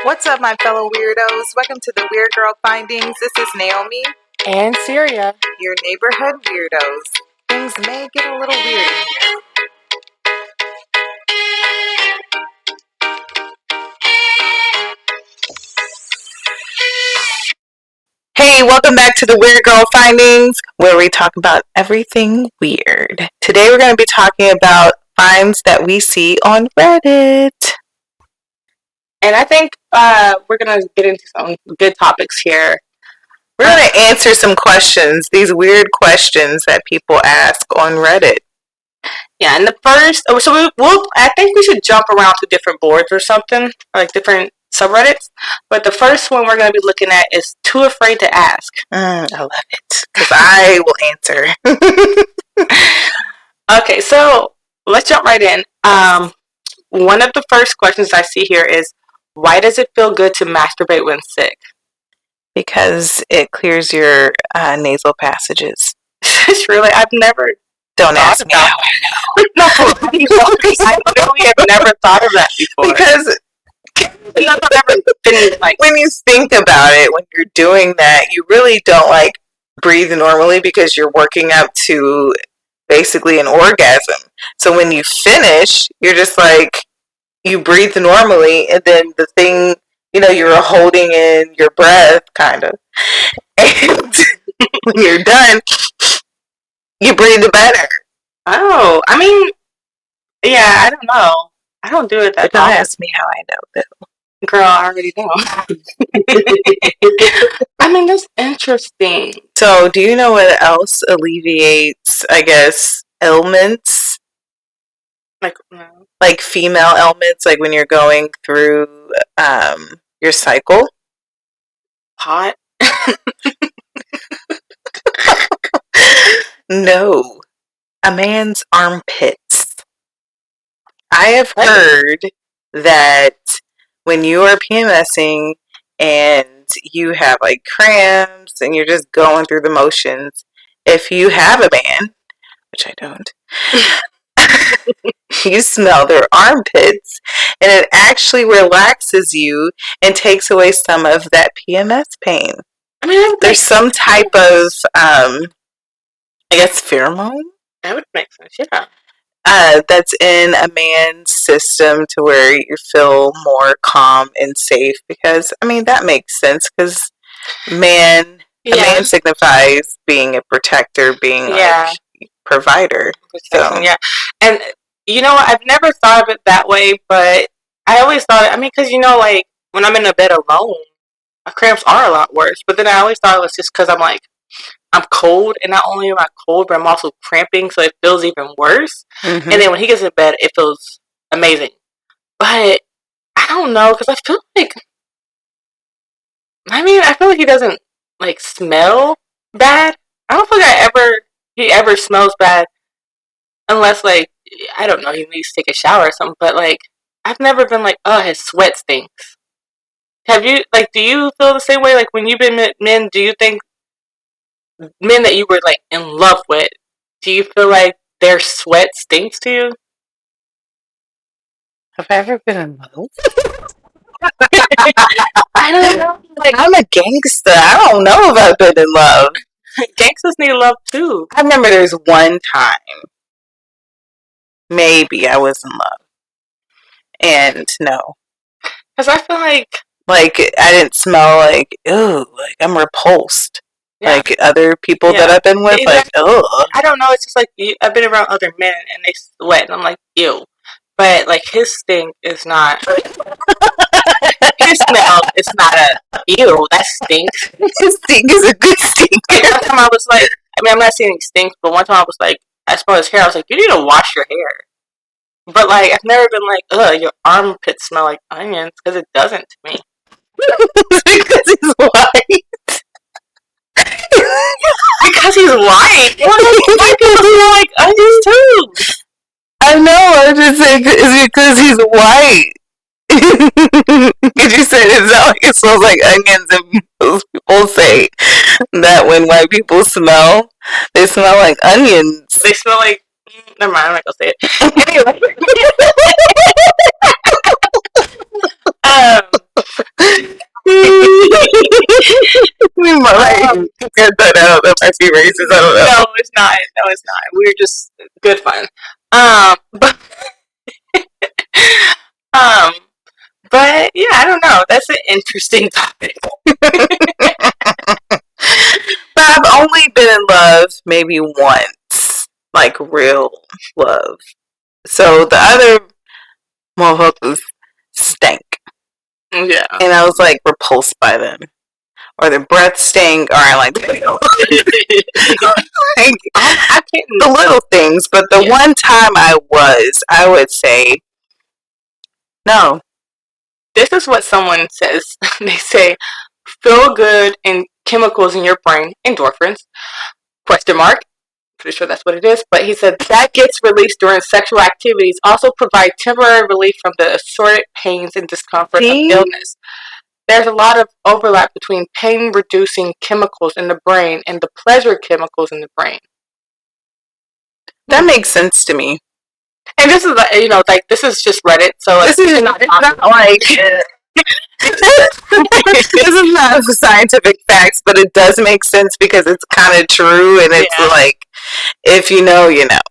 What's up, my fellow weirdos? Welcome to the Weird Girl Findings. This is Naomi. And Syria. Your neighborhood weirdos. Things may get a little weird in here. Hey, welcome back to the Weird Girl Findings, where we talk about everything weird. Today we're going to be talking about finds that we see on Reddit. And I think we're going to get into some good topics here. We're going to answer some questions, these weird questions that people ask on Reddit. Yeah, and the first, I think we should jump around to different boards or something, like different subreddits. But the first one we're going to be looking at is TooAfraidToAsk. I love it, because I will answer. Okay, so let's jump right in. One of the first questions I see here is, why does it feel good to masturbate when sick? Because it clears your nasal passages. It's really, I've never. Don't ask me how I know. No, I literally have never thought of that before. Because when you think about it, when you're doing that, you really don't breathe normally because you're working up to basically an orgasm. So when you finish, you're just you breathe normally, and then the thing, you're holding in your breath, kind of. And when you're done, you breathe better. Oh, I mean, yeah, I don't know. I don't do it that Don't ask me how I know, though. Girl, I already know. I mean, that's interesting. So, do you know what else alleviates, I guess, ailments? Like female ailments, like when you're going through your cycle? Pot? No. A man's armpits. I have heard that when you are PMSing and you have cramps and you're just going through the motions, if you have a man, which I don't, you smell their armpits and it actually relaxes you and takes away some of that PMS pain. I mean, there's some type of, I guess, pheromone? That would make sense, yeah. That's in a man's system to where you feel more calm and safe because, I mean, that makes sense because a man signifies being a protector, being provider. So. Yeah. And, I've never thought of it that way, but I always thought, because, when I'm in a bed alone, my cramps are a lot worse. But then I always thought it was just because I'm cold, and not only am I cold, but I'm also cramping, so it feels even worse. Mm-hmm. And then when he gets in bed, it feels amazing. But I don't know, because I feel like he doesn't smell bad. I don't feel like he ever smells bad, unless I don't know, he needs to take a shower or something. But I've never been his sweat stinks. Have you do you feel the same way? When you've been with men, do you think men that you were in love with, do you feel like their sweat stinks to you? Have I ever been in love? I don't know. I'm a gangster. I don't know if I've been in love. Gangsters need love too. I remember there's one time maybe I was in love, and no, because I feel like I didn't smell ew, I'm repulsed. Yeah. Other people that I've been with, ugh. I don't know, it's just I've been around other men and they sweat and I'm ew. But his stink is not his smell is not a ew, that stinks. His stink is a good stink. One time I was I'm not saying he stinks, but one time I was I smelled his hair, I was you need to wash your hair. But I've never been ugh, your armpits smell like onions, because it doesn't to me. Because he's white. Because he's white. White people smell like onions too. I know. I'm just saying it's because he's white. Because you said it smells like onions, and most people say that when white people smell, they smell like onions. They smell like. Never mind. I'm not gonna say it. Anyway. We might get that out. That might be racist. I don't know. No, it's not. No, it's not. We're just good fun. But um, but yeah, I don't know. That's an interesting topic. But I've only been in love maybe once, like real love. So the other motherfuckers stank. Yeah. And I was like repulsed by them. Or their breath stank, or I like the little things. But the one time I would say, no. This is what someone says. They say, feel good and chemicals in your brain, endorphins, question mark. Pretty sure that's what it is. But he said that gets released during sexual activities, also provide temporary relief from the assorted pains and discomfort of illness. There's a lot of overlap between pain-reducing chemicals in the brain and the pleasure chemicals in the brain. That makes sense to me. And this is, like this is just Reddit, so this is not like this is not scientific facts, but it does make sense because it's kind of true, and it's like, if you know, you know.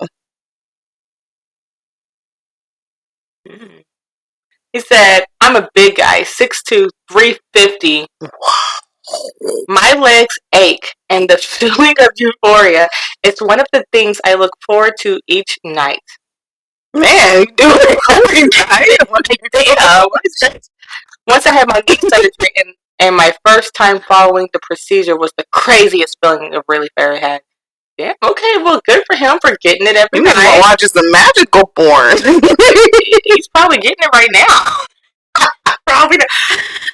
He said, I'm a big guy, 6'2", 350. My legs ache, and the feeling of euphoria is one of the things I look forward to each night. Man, you do it every night. Once I had my knee surgery, and my first time following the procedure was the craziest feeling I've really ever had. Yeah, okay, well, good for him for getting it every night. He watches the magical porn. He's probably getting it right now. Probably.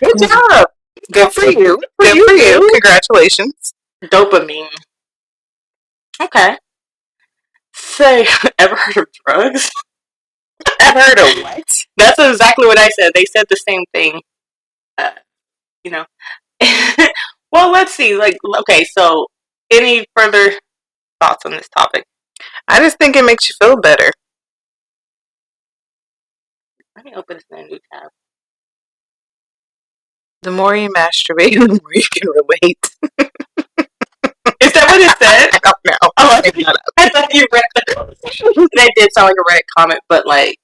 Good job. Good for you. Good for you. Congratulations. Dopamine. Okay. Say, ever heard of drugs? Ever heard of what? That's exactly what I said. They said the same thing. Well, let's see. Like, okay, so any further thoughts on this topic? I just think it makes you feel better. Let me open this in a new tab. The more you masturbate, the more you can relate. Is that what it said? I don't know. I thought you read that. That did sound like a Reddit comment, but like,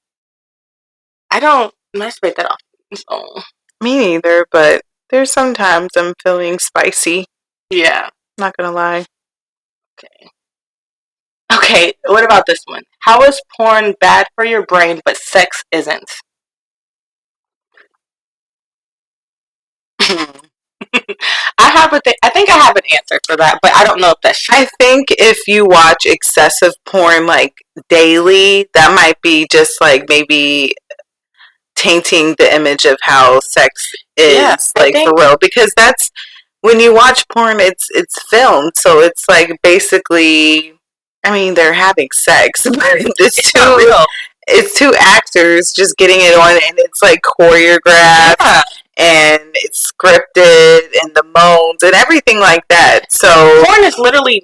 I don't masturbate that often. So. Me neither, but there's sometimes I'm feeling spicy. Yeah. Not gonna lie. Okay, what about this one? How is porn bad for your brain, but sex isn't? I think I have an answer for that, but I don't know if that's true. I think if you watch excessive porn like daily, that might be just like maybe tainting the image of how sex is, like for real. Because that's when you watch porn, it's filmed, so it's like basically, I mean, they're having sex, but it's two actors just getting it on, and it's like choreographed. And it's scripted, and the moans, and everything like that. So porn is literally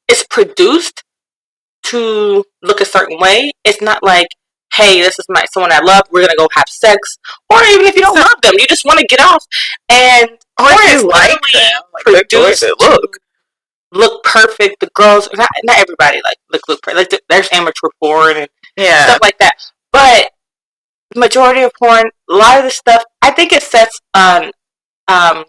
it's produced to look a certain way. It's not like, hey, this is someone I love, we're gonna go have sex. Or even if you don't love them, you just want to get off. And porn is literally produced to look perfect. The girls, not everybody look perfect. Like there's amateur porn and stuff like that. But majority of porn, a lot of the stuff, I think it sets unreal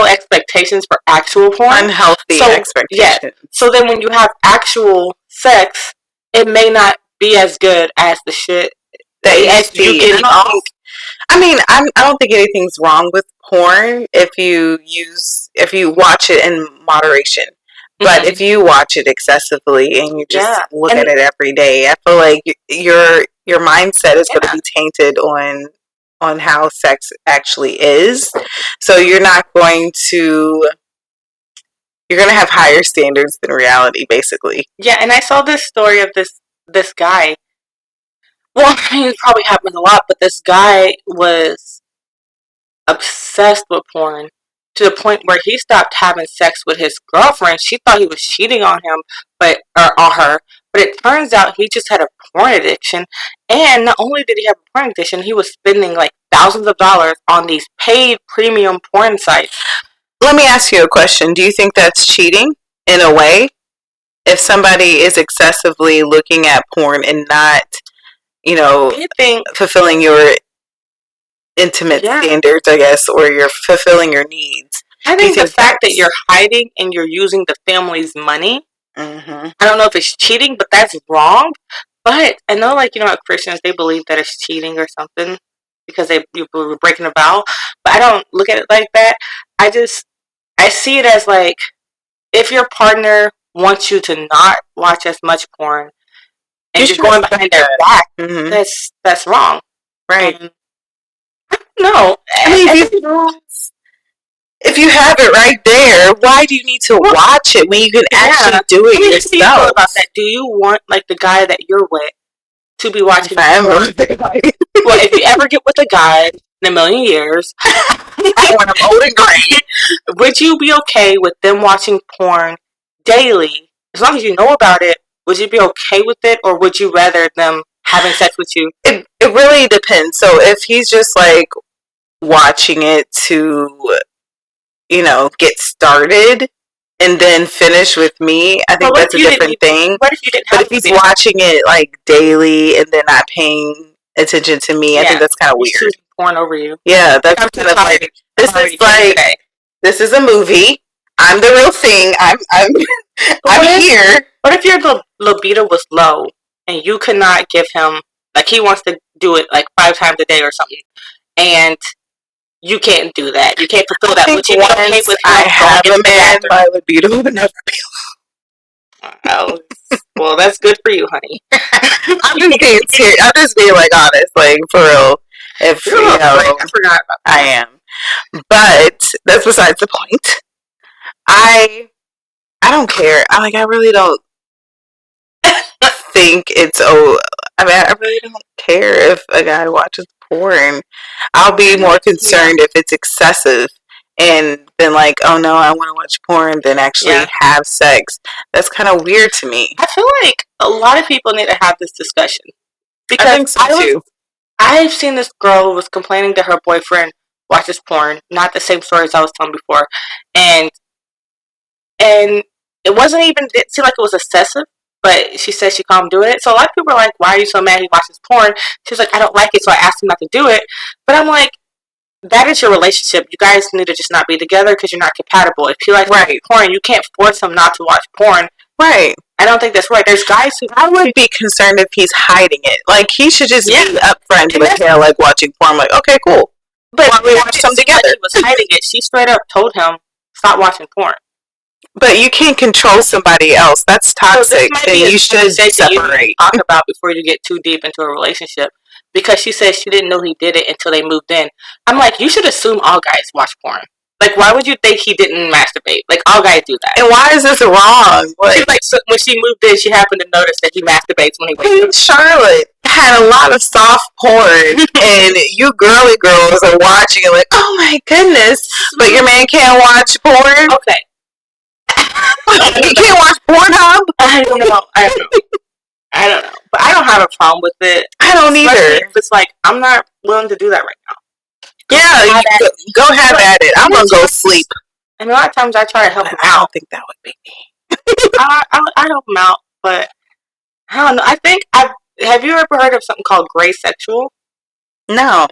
expectations for actual porn. Unhealthy expectations. Yeah. So then when you have actual sex, it may not be as good as the shit that you get off. I mean, I don't think anything's wrong with porn if you watch it in moderation. But if you watch it excessively and you just look at it every day, I feel like your mindset is going to be tainted on how sex actually is. So you're going to have higher standards than reality, basically. Yeah, and I saw this story of this guy. Well, I mean, it probably happens a lot, but this guy was obsessed with porn to the point where he stopped having sex with his girlfriend. She thought he was cheating on him, or on her. But it turns out he just had a porn addiction. And not only did he have a porn addiction, he was spending like thousands of dollars on these paid premium porn sites. let me ask you a question. Do you think that's cheating in a way? If somebody is excessively looking at porn and not, I think fulfilling your intimate standards, I guess, or you're fulfilling your needs. I think the fact that you're hiding and you're using the family's money, I don't know if it's cheating, but that's wrong. But I know, like, Christians, they believe that it's cheating or something because you're breaking a vow. But I don't look at it like that. I see it as like, if your partner wants you to not watch as much porn and you're going behind their back, that's wrong. Right. No. I mean, if you have it right there, why do you need to watch it when you can actually do it yourself? How do you feel about that? Do you want, like, the guy that you're with to be watching porn? Well, if you ever get with a guy in a million years, when I'm old and gray, would you be okay with them watching porn daily? As long as you know about it, would you be okay with it, or would you rather them having sex with you? It really depends. So if he's just like watching it to, get started and then finish with me, I think that's a different thing. What if you didn't? But if he's watching it like daily and then not paying attention to me, I think that's kind of weird. He's choosing porn over you. Yeah, that's kind of like, this is a movie. I'm the real thing. I'm here. What if your libido was low and you could not give him, like, he wants to do it like 5 times a day or something, and you can't do that. You can't fulfill that. Would you be okay with I have a man, my libido would never be low. Oh, well, that's good for you, honey. I'm just being serious. I'm just being like honest, like for real. If I forgot about that. I am, but that's besides the point. I don't care. I really don't think it's I really don't care if a guy watches porn. I'll be more concerned if it's excessive and then like, oh no, I want to watch porn than actually have sex. That's kind of weird to me. I feel like a lot of people need to have this discussion. Because I think so too. I've seen this girl was complaining that her boyfriend watches porn, not the same stories I was telling before, and it wasn't even, it seemed like it was excessive, but she said she calmed doing it. So a lot of people are like, why are you so mad he watches porn? She's like, I don't like it, so I asked him not to do it. But I'm like, that is your relationship. You guys need to just not be together because you're not compatible. If he likes porn, you can't force him not to watch porn. Right. I don't think that's right. There's guys who... I would be concerned if he's hiding it. Like, he should just be upfront with him, like, watching porn. I'm like, okay, cool. But why we watch them together? He was hiding it. She straight up told him, stop watching porn. But you can't control somebody else. That's toxic. So then you should separate. Talk about before you get too deep into a relationship. Because she said she didn't know he did it until they moved in. I'm like, you should assume all guys watch porn. Like, why would you think he didn't masturbate? Like, all guys do that. And why is this wrong? She's like, so when she moved in, she happened to notice that he masturbates when he wakes up. Charlotte had a lot of soft porn, and you girly girls are watching it like, oh my goodness, but your man can't watch porn? Okay. You can't watch Pornhub? I don't know. But I don't have a problem with it. I don't either. If it's like, I'm not willing to do that right now. Yeah, go have at it. I'm going to go sleep. And a lot of times I try to help him out. I don't think that would be me. I help him out, but I don't know. I think have you ever heard of something called gray sexual? No.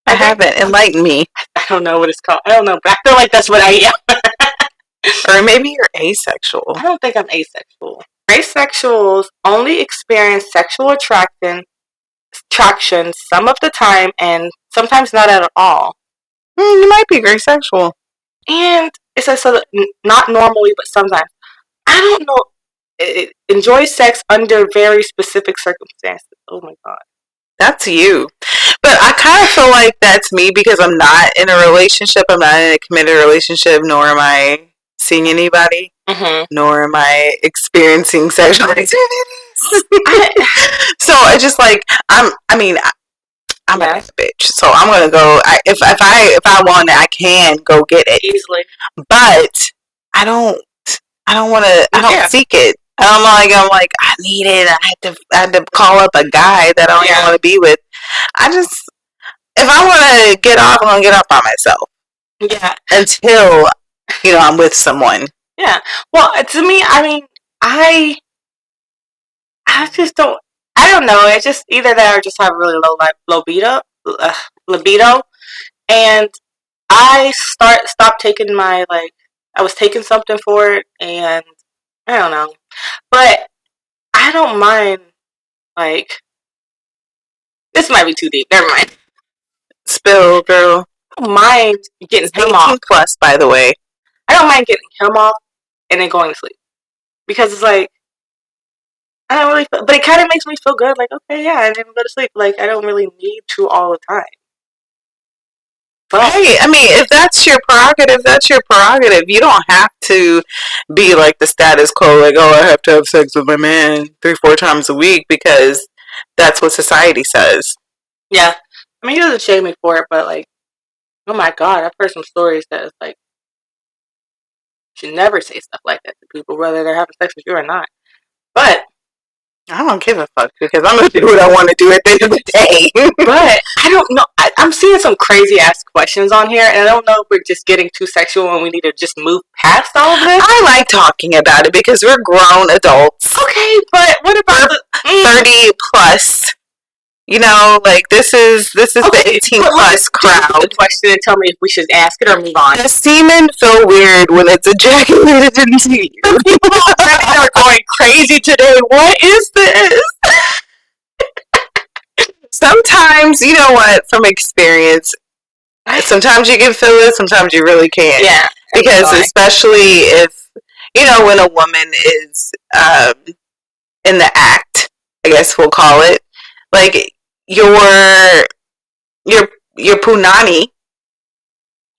I haven't. Enlighten me. I don't know what it's called. I don't know, but I feel like that's what I am. Or maybe you're asexual. I don't think I'm asexual. Gray sexuals only experience sexual attraction some of the time and sometimes not at all. You might be gray sexual. And it says so not normally, but sometimes. I don't know. Enjoy sex under very specific circumstances. Oh my God. That's you. But I kind of feel like that's me because I'm not in a relationship. I'm not in a committed relationship, nor am I seeing anybody, nor am I experiencing sexual activities. So I just like, I'm a nice bitch. So I'm going to go, if I want it, I can go get it. Easily. But I don't want to, I don't seek it. I'm like, I need it. I had to call up a guy that I don't even want to be with. If I want to get off, I'm going to get off by myself. Yeah. Until, I'm with someone. Yeah. Well, to me, I mean, I just don't. I don't know. It's just either that or just have really low libido, and I stopped taking my I was taking something for it, and I don't know, but I don't mind this might be too deep. Never mind. Spill, girl. I don't mind getting him off. 18 plus, by the way. I don't mind getting him off and then going to sleep because it's I don't really, but it kind of makes me feel good. Okay, yeah, and then go to sleep. I don't really need to all the time. But hey, I mean, if that's your prerogative, that's your prerogative. You don't have to be like the status quo, I have to have sex with my man 3-4 times a week because that's what society says. Yeah, I mean, he doesn't shame me for it, but oh my god, I've heard some stories that it's you should never say stuff like that to people, whether they're having sex with you or not. But I don't give a fuck because I'm gonna do what I want to do at the end of the day. But I don't know. I'm seeing some crazy ass questions on here, and I don't know if we're just getting too sexual and we need to just move past all of this. I like talking about it because we're grown adults. Okay, but what about the 30 plus? This is the 18 plus crowd. The question and tell me if we should ask it or move on. Does semen feel weird when it's ejaculated into you? People are going crazy today. What is this? Sometimes, you know what, from experience, sometimes you can feel it, sometimes you really can't. Yeah. Because especially if, when a woman is in the act, I guess we'll call it, your punani,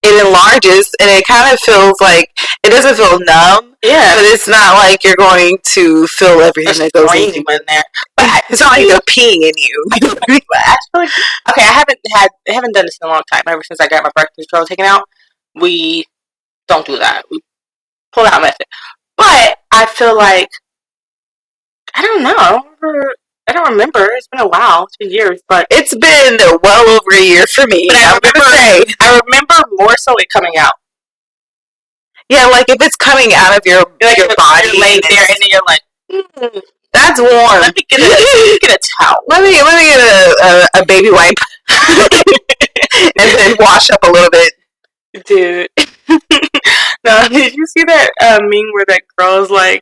it enlarges and it kind of feels it doesn't feel numb. Yeah. But it's not like you're going to feel everything that goes in there. But it's not like they're peeing in you. Okay, I haven't done this in a long time. Ever since I got my birth control taken out, we don't do that. We pull out method. But I feel I don't know. I don't remember. It's been a while. It's been years, but it's been well over a year for me. But I remember more so it coming out. Yeah, if it's coming out of your body, you're laying there and then you're that's warm. Let me get a towel. Let me get a baby wipe and then wash up a little bit, dude. No, did you see that meme where that girl's when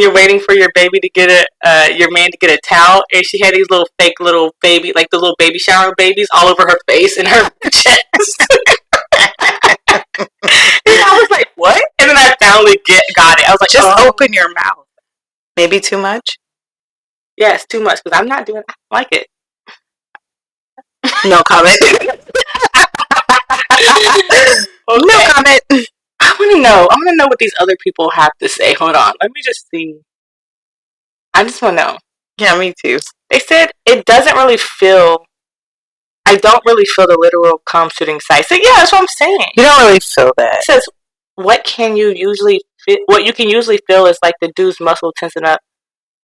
you're waiting for your baby to get your man to get a towel, and she had these little fake little baby, the little baby shower babies all over her face and her chest. And I was like, what? And then I finally got it. I was like, just open your mouth. Maybe too much? Yeah, it's too much because I'm not doing it. I like it. No comment. Okay. No comment. I want to know. I want to know what these other people have to say. Hold on. Let me just see. I just want to know. Yeah, me too. They said it doesn't really feel. I don't really feel the literal cum shooting sight. So yeah, that's what I'm saying. You don't really feel that. It says what you can usually feel is the dude's muscle tensing up.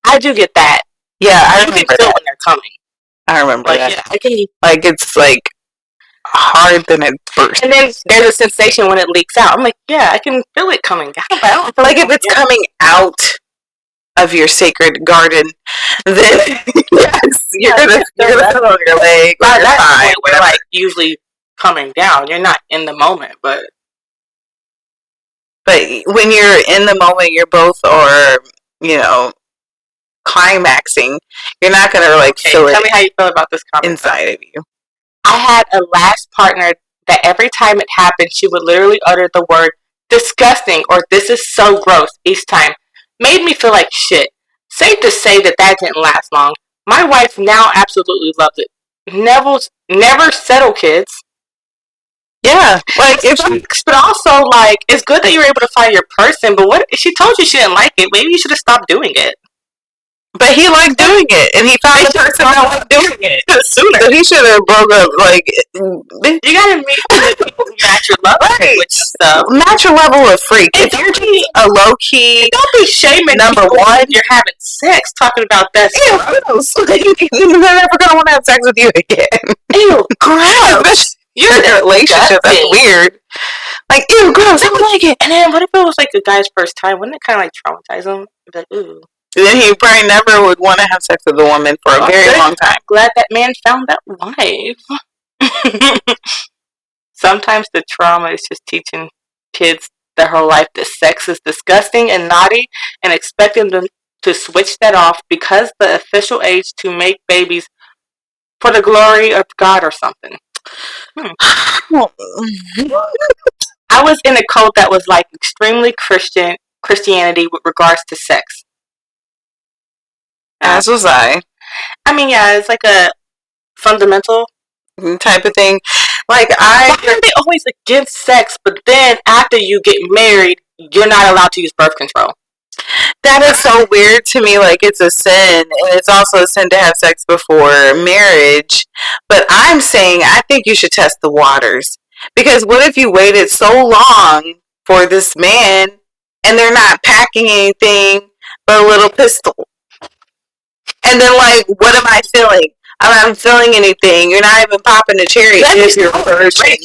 I do get that. Yeah, I remember can feel when they're coming. I remember that. Yeah, I can. It's hard than it bursts. And then there's a sensation when it leaks out. I'm yeah, I can feel it coming down, but I don't feel if it's coming out of your sacred garden, then yes, you're gonna feel it on your leg or your thigh. We're usually coming down. You're not in the moment, but when you're in the moment, you're both climaxing. You're not gonna feel it. Tell me how you feel about this comment inside of you. I had a last partner that every time it happened, she would literally utter the word disgusting or this is so gross each time. Made me feel like shit. Safe to say that didn't last long. My wife now absolutely loves it. Never settle, kids. Yeah, but also it's good that you were able to find your person. But what if she told you she didn't like it? Maybe you should have stopped doing it. But he liked doing it, and he found the person that liked doing it sooner. So he should have broke up. You gotta meet people who match your level with stuff. Match your level of freak. If you're just a low key, don't be shaming. Number one, you're having sex, talking about that. Ew, gross. They're never gonna want to have sex with you again. Ew, gross. You're in a relationship. That's weird. Like, ew, gross, I don't like it. And then what if it was like a guy's first time? Wouldn't it kind of like traumatize him? Like, ooh. And then he probably never would want to have sex with a woman for a very long time. I'm glad that man found that wife. Sometimes the trauma is just teaching kids their whole life that sex is disgusting and naughty and expecting them to switch that off because the official age to make babies for the glory of God or something. I was in a cult that was like extremely Christianity with regards to sex. As was I. I mean, yeah, it's like a fundamental type of thing. Like, why are they always against sex, but then after you get married, you're not allowed to use birth control? That is so weird to me. Like, it's a sin, and it's also a sin to have sex before marriage. But I'm saying I think you should test the waters. Because what if you waited so long for this man, and they're not packing anything but a little pistol? And then, like, what am I feeling? I'm not feeling anything. You're not even popping a cherry if you're virgin.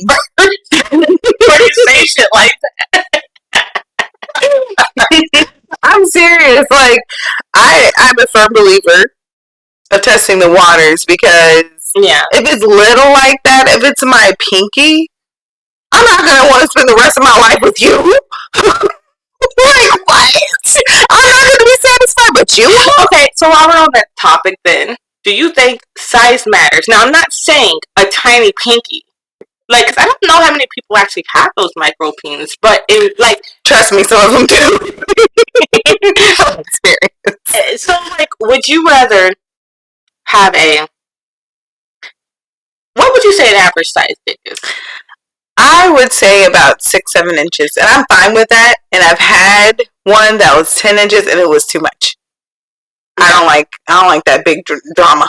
Where do you say shit like that? I'm serious. Like, I'm a firm believer of testing the waters because if it's little like that, if it's my pinky, I'm not going to want to spend the rest of my life with you. Like, what? I'm not going to be satisfied with you. Okay, so while we're on that topic then, do you think size matters? Now, I'm not saying a tiny pinky. Like, cause I don't know how many people actually have those micro penis, but like, trust me, some of them do. Experience. So, like, would you rather have what would you say an average size dick is? I would say about 6-7 inches, and I'm fine with that. And I've had one that was 10 inches, and it was too much. Yeah. I don't like that big drama.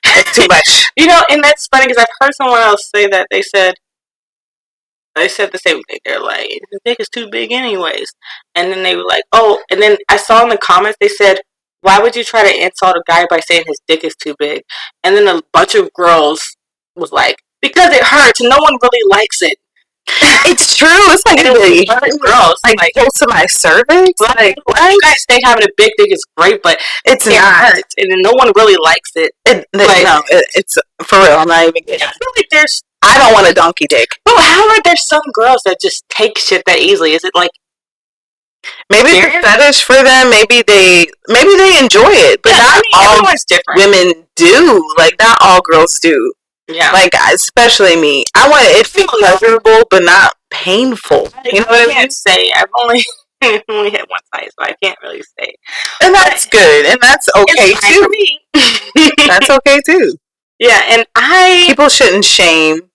It's too much. You know, and that's funny because I've heard someone else say that they said the same thing. They're like, the dick is too big anyways. And then they were like, oh, and then I saw in the comments they said, why would you try to insult a guy by saying his dick is too big? And then a bunch of girls was like, because it hurts. No one really likes it. It's true. It's like really girls like close to my cervix. Like, you guys think having a big dick is great, but it's not. Hurts, and no one really likes it. It's for real. I'm not even kidding. I feel like I don't want a donkey dick. But however, there's some girls that just take shit that easily. Is it like maybe it's a fetish for them? Maybe they enjoy it, but not all women do. Like, not all girls do. Yeah. Like, especially me. I want it to be pleasurable, but not painful. You know what I mean? I can't say. I've only hit one size, so I can't really say. And that's good, and that's okay too. For me. That's okay too. Yeah, and people shouldn't shame,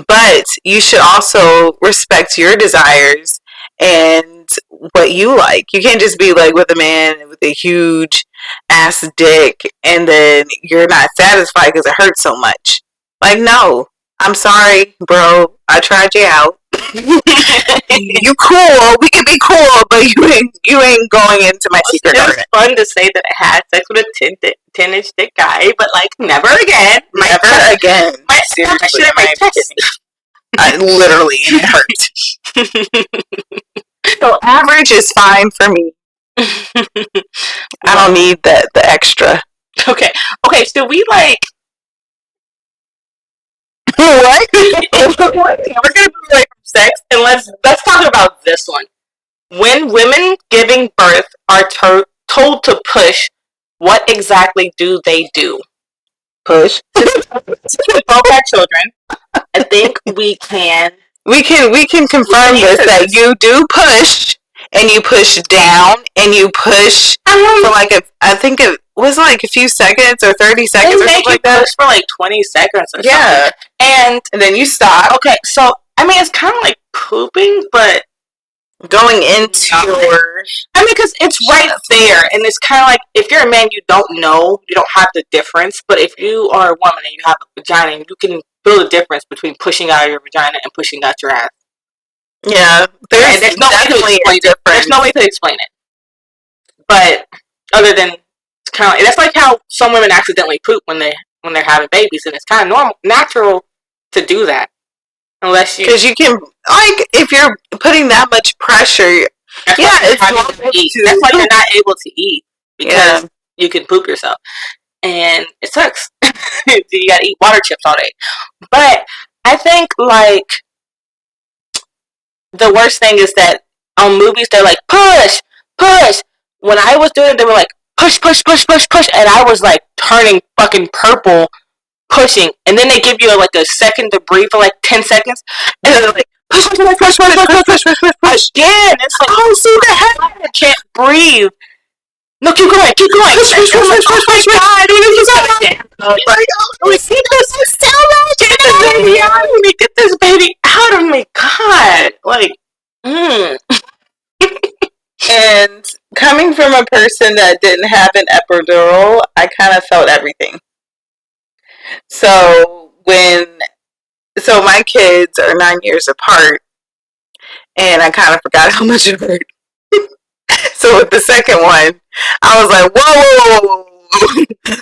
but you should also respect your desires and what you like. You can't just be like with a man with a huge ass dick and then you're not satisfied because it hurts so much. Like, no, I'm sorry, bro. I tried you out. You cool. We can be cool, but you ain't going into my secret garden. It was fun to say that I had sex with a 10-inch dick guy, but like never again. Never again. Seriously, I literally, and it hurt. So average is fine for me. I don't need the extra. Okay. So we like. What? We're gonna move away from sex and let's talk about this one. When women giving birth are told to push, what exactly do they do? Push. Since we both have children, I think we can confirm this that you do push, and you push down, and you push for like I think it was like a few seconds or 30 seconds or something like that. Push for like 20 seconds or something. And then you stop. Okay, so I mean it's kind of like pooping, but going into your. I mean, because it's right there, and it's kind of like if you're a man, you don't know, you don't have the difference. But if you are a woman and you have a vagina, you can feel the difference between pushing out your vagina and pushing out your ass. Yeah, there's no way to explain it. There's no way to explain it. But other than it's kind of like, that's like how some women accidentally poop when they're having babies, and it's kind of natural to do that. Unless you, because you can, like, if you're putting that much pressure, it's normal to eat. That's why you're not able to eat, because you can poop yourself, and it sucks. You gotta eat water chips all day. But I think, like, the worst thing is that on movies they're like, push, push. When I was doing it, they were like, push, push, push, push, push, and I was like turning fucking purple, pushing, and then they give you like a second to breathe for like 10 seconds, and then they're like, push, push, push, push, push, push, push, push, push, push again. It's like, oh, see the heck, I can't breathe. No, keep going, keep going. Push, push, push, push, push, push, God, keep this so much. Get this baby out of me. Get this baby out of me. God, like, And coming from a person that didn't have an epidural, I kind of felt everything. So my kids are 9 years apart, and I kind of forgot how much it hurt. So with the second one, I was like, whoa,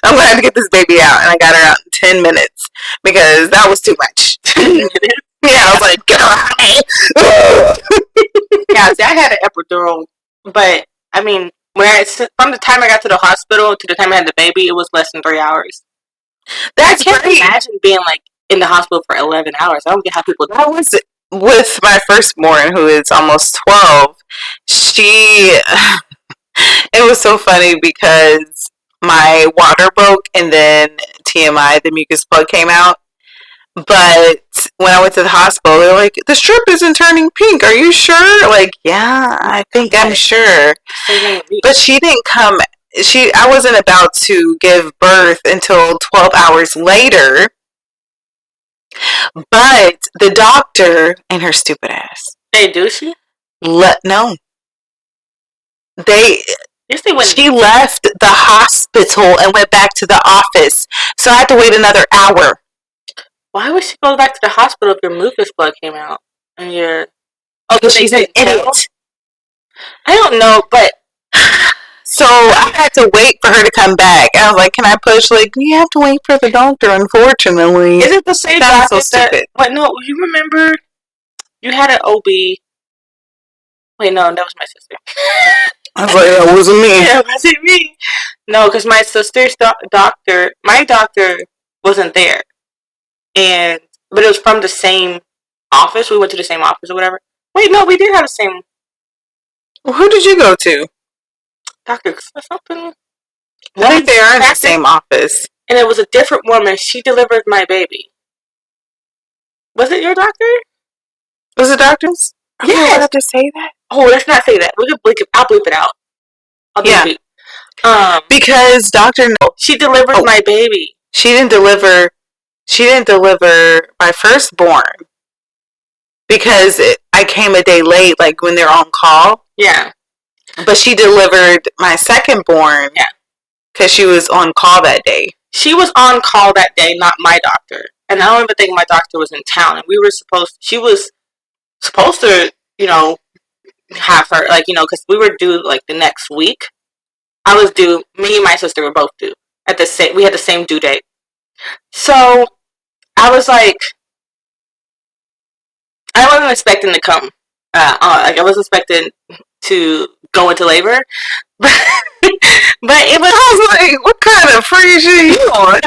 I'm going to have to get this baby out. And I got her out in 10 minutes because that was too much. Yeah, I was like, get her out. Yeah, see, I had an epidural, but, I mean, from the time I got to the hospital to the time I had the baby, it was less than 3 hours. That's I can't imagine being, like, in the hospital for 11 hours. I don't get how people do that. Was with my firstborn, who is almost 12. It was so funny because my water broke and then TMI, the mucus plug came out. But when I went to the hospital, they were like, the strip isn't turning pink. Are you sure? Like, yeah, I think I'm sure. But she didn't come. I wasn't about to give birth until 12 hours later. But the doctor and her stupid ass. Hey, do she? No. She left the hospital and went back to the office. So I had to wait another hour. Why would she go back to the hospital if your mucus plug came out? And you're... because she's an idiot. I don't know, but... So I had to wait for her to come back. I was like, can I push? Like, you have to wait for the doctor, unfortunately. Is it the same doctor? That's so stupid. But no, you remember you had an OB. Wait, no, that was my sister. I was like, that wasn't me. Yeah, it wasn't me. No, because my sister's doctor, my doctor wasn't there. But it was from the same office. We went to the same office or whatever. Wait, no, we did have the same. Well, who did you go to? Doctor or something. I think they are in the same office. And it was a different woman. She delivered my baby. Was it your doctor? Was it doctor's? Yes. I don't have to say that. Oh, let's not say that. We can bleep it. I'll bleep it out. Because Doctor. She delivered my baby. She didn't deliver my firstborn because I came a day late, like when they're on call. Yeah. But she delivered my secondborn. Yeah. Because she was on call that day. She was on call that day, not my doctor. And I don't even think my doctor was in town. And she was supposed to, have her, because we were due, the next week. I was due, me and my sister were both due. We had the same due date. So, I was like, I wasn't expecting to come. I wasn't expecting to go into labor. But it was... I was like, what kind of freak shit are you on?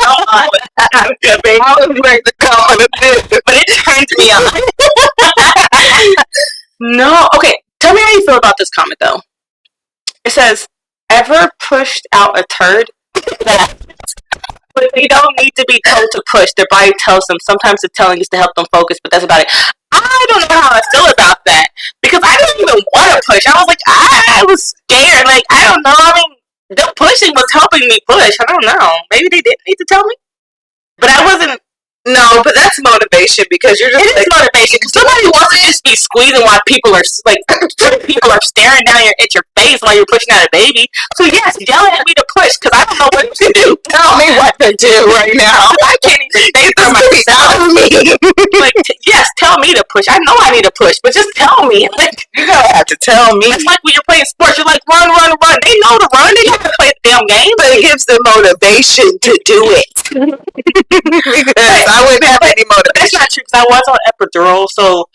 I was ready to come on a bit, but it turned me on. No, okay. Tell me how you feel about this comment, though. It says, ever pushed out a turd? But they don't need to be told to push. Their body tells them. Sometimes the telling is to help them focus, but that's about it. I don't know how I feel about that. Because I didn't even want to push. I was like, I was scared. Like, I don't know. I mean, them pushing was helping me push. I don't know. Maybe they didn't need to tell me. But I wasn't. No, but that's motivation because you're just. It is motivation because somebody wants to just be squeezing while people are staring down at your face while you're pushing out a baby. So yes, yell at me to push because I don't know what to do. Tell me what to do right now. I can't even say for myself. Yes, tell me to push. I know I need to push, but just tell me. You don't have to tell me. It's like when you're playing sports, you're like run. They know to run. They don't have to play the damn game. But it gives them motivation to do it. Because I wouldn't have any motivation. that's not true because I was on epidural, so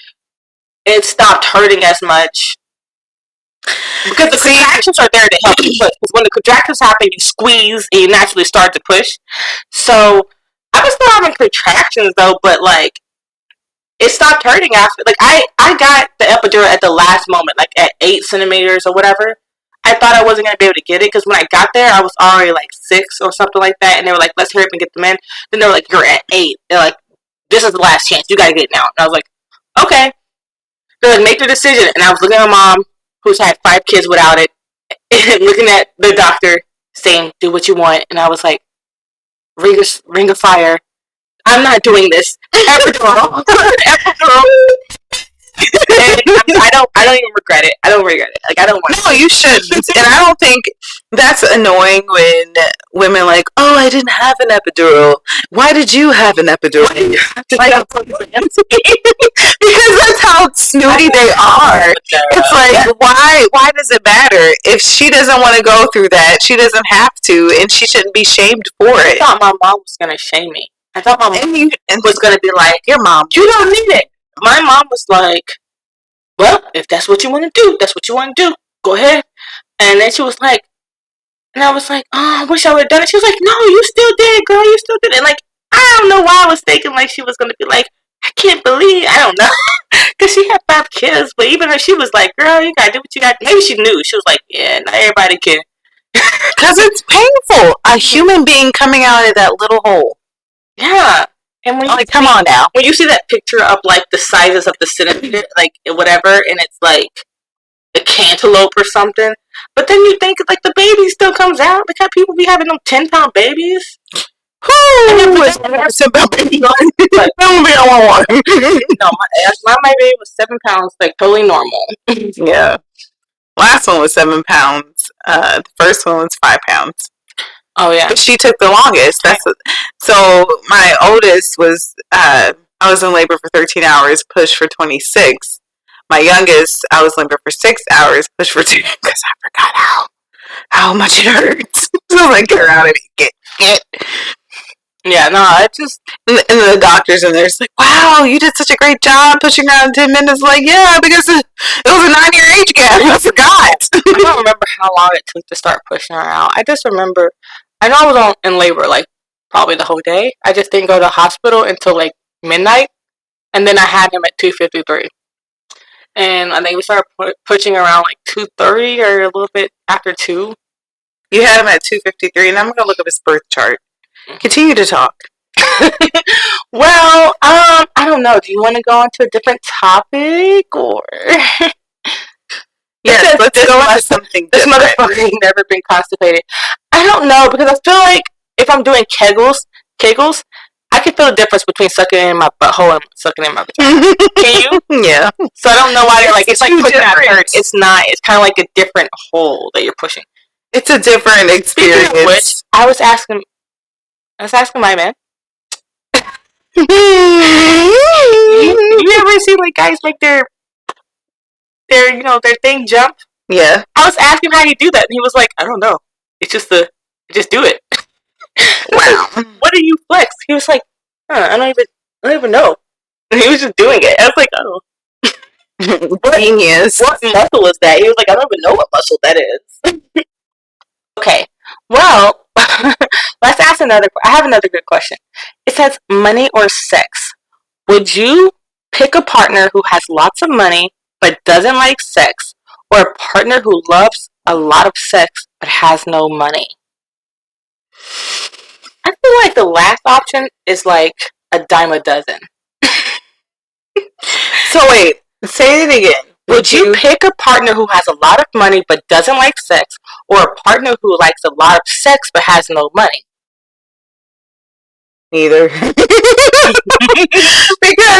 it stopped hurting as much. Because the contractions are there to help you push. Because when the contractions happen, you squeeze and you naturally start to push. So I was still having contractions though, but like it stopped hurting after. Like I got the epidural at the last moment, like at 8 centimeters or whatever. I thought I wasn't gonna be able to get it because when I got there, I was already like 6 or something like that, and they were like, "Let's hurry up and get them in." Then they were like, "You're at 8." They're like, "This is the last chance. You gotta get it now." And I was like, "Okay." They're like, "Make the decision." And I was looking at my mom, who's had 5 kids without it, and looking at the doctor saying, "Do what you want." And I was like, "Ring of fire. I'm not doing this." Epidural. Epidural. And I don't even regret it. I don't regret it. Like I don't want. No, you shouldn't. And I don't think that's annoying when women like, "Oh, I didn't have an epidural. Why did you have an epidural?" Like, because that's how snooty they are. It's like, why does it matter? If she doesn't want to go through that, she doesn't have to, and she shouldn't be shamed for it. I thought my mom was gonna shame me. I thought my mom was gonna be like, "Your mom, you don't need it." My mom was like, "Well, if that's what you want to do, that's what you want to do. Go ahead." And then she was like, and I was like, "Oh, I wish I would have done it." She was like, "No, you still did, girl. You still did it." And like, I don't know why I was thinking like she was gonna be like, "I can't believe." I don't know, because she had 5 kids, but even her, she was like, "Girl, you gotta do what you got." Maybe she knew. She was like, "Yeah, not everybody can." Because it's painful. A human being coming out of that little hole. Yeah. And when like, come on now. When you see that picture of like the sizes of the centimeter, like whatever, and it's like a cantaloupe or something, but then you think like the baby still comes out. Like how people be having them 10-pound babies. Who was 10-pound baby? No, my baby was 7 pounds, like totally normal. Yeah. Last one was 7 pounds. The first one was 5 pounds. Oh yeah, but she took the longest. So my oldest was I was in labor for 13 hours, pushed for 26. My youngest, I was in labor for 6 hours, pushed for 2 because I forgot how much it hurts. So I was like, get her out of it, get. Yeah, no, I just and the doctors and they're just like, wow, you did such a great job pushing her out in 10 minutes. Like, yeah, because it was a 9-year age gap. I forgot. I don't remember how long it took to start pushing her out. I just remember, I know I was in labor like probably the whole day. I just didn't go to the hospital until like midnight, and then I had him at 2:53. And I think we started pushing around like 2:30 or a little bit after 2. You had him at 2:53, and I'm going to look up his birth chart. Continue to talk. Well, I don't know. Do you want to go on to a different topic or? Yes, let's go on to something different. This motherfucker ain't never been constipated. I don't know because I feel like if I'm doing kegels, I can feel the difference between sucking in my butthole and sucking in my vagina. Can you? Yeah. So I don't know why you're like it's like pushing out hurts. It's not. It's kind of like a different hole that you're pushing. It's a different experience. Speaking of which, I was asking my man. You ever see like guys make their thing jump? Yeah. I was asking how you do that, and he was like, I don't know. It's just just do it. Wow. Like, what do you flex? He was like, I don't even know. And he was just doing it. I was like, oh. Genius. What muscle is that? He was like, I don't even know what muscle that is. Okay. Well, let's ask I have another good question. It says money or sex. Would you pick a partner who has lots of money but doesn't like sex, or a partner who loves a lot of sex but has no money? I feel like the last option is like a dime a dozen. So wait, say it again. Would you pick a partner who has a lot of money but doesn't like sex, or a partner who likes a lot of sex but has no money? Neither. Because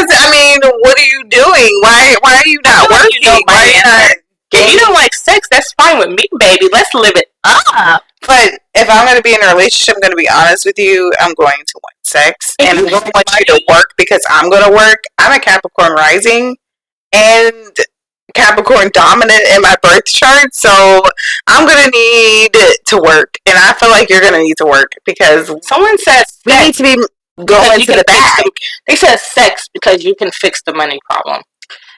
I mean, what are you doing? Why are you not working? If you don't like sex, that's fine with me, baby. Let's live it up. But if I'm going to be in a relationship, I'm going to be honest with you. I'm going to want sex, and I'm going to want you to work because I'm going to work. I'm a Capricorn rising and Capricorn dominant in my birth chart, so I'm going to need to work, and I feel like you're going to need to work because someone says we need to be go into the bag. They said sex because you can fix the money problem.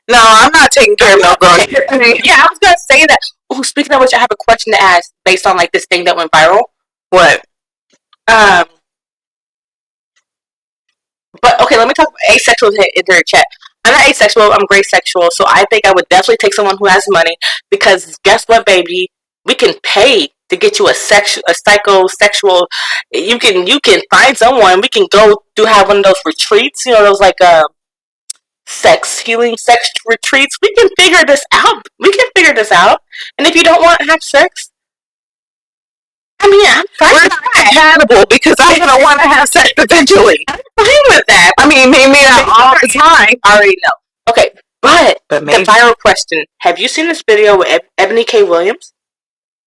No, I'm not taking care of no girls. Yeah, I was gonna say that. Oh, speaking of which, I have a question to ask based on like this thing that went viral. What? But okay, let me talk about asexual in their chat. I'm not asexual, I'm gray sexual, so I think I would definitely take someone who has money because guess what, baby? We can pay to get you a psychosexual. You can find someone. We can go have one of those retreats. You know, those like sex healing sex retreats. We can figure this out. And if you don't want to have sex, I mean, I'm fine. We're not compatible because I'm gonna want to have sex eventually. I'm fine with that. I mean, maybe not all the time. I already know. Okay, but the viral question: have you seen this video with Eboni K Williams?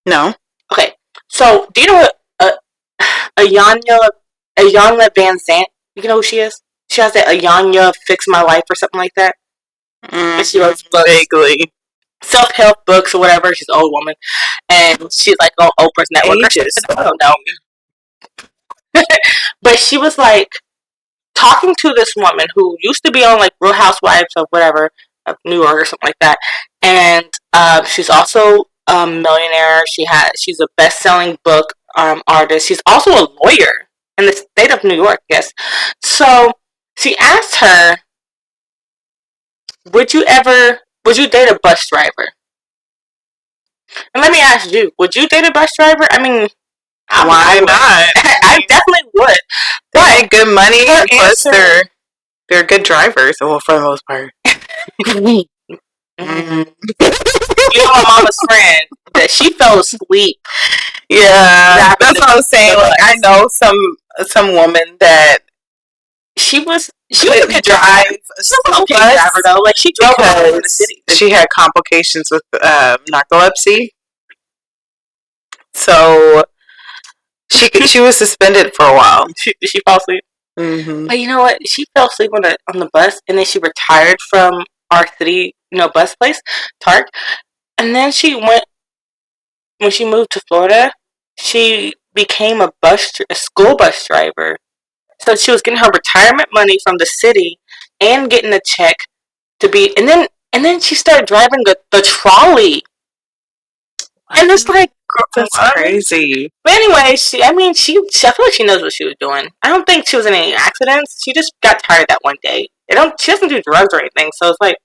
No. Okay, so do you know what Ayanya Van Zant? You know who she is? She has that Ayanya Fix My Life or something like that. And she wrote vaguely self-help books or whatever. She's an old woman, and she's like on Oprah's network. I don't know. But she was like talking to this woman who used to be on like Real Housewives of whatever of New York or something like that, and she's also a millionaire. She's a best-selling book artist. She's also a lawyer in the state of New York. Yes. So she asked her, would you date a bus driver? And let me ask you, would you date a bus driver? I mean, why not? I definitely would. They make good money, plus they're good drivers. Well, for the most part. Mm-hmm. You know my mama's friend that she fell asleep. Yeah, that's what I was saying. Like, I know some woman that she was a good drive. She was an okay driver though. Like she drove around the city. She had complications with narcolepsy, so she was suspended for a while. Did she fall asleep? Mm-hmm. But you know what? She fell asleep on the bus, and then she retired from our city, bus place, TARC. And then when she moved to Florida, she became a school bus driver. So she was getting her retirement money from the city and getting a check to be, and then she started driving the trolley. And it's like, that's crazy. But anyway, I feel like she knows what she was doing. I don't think she was in any accidents. She just got tired that one day. She doesn't do drugs or anything, so it's like,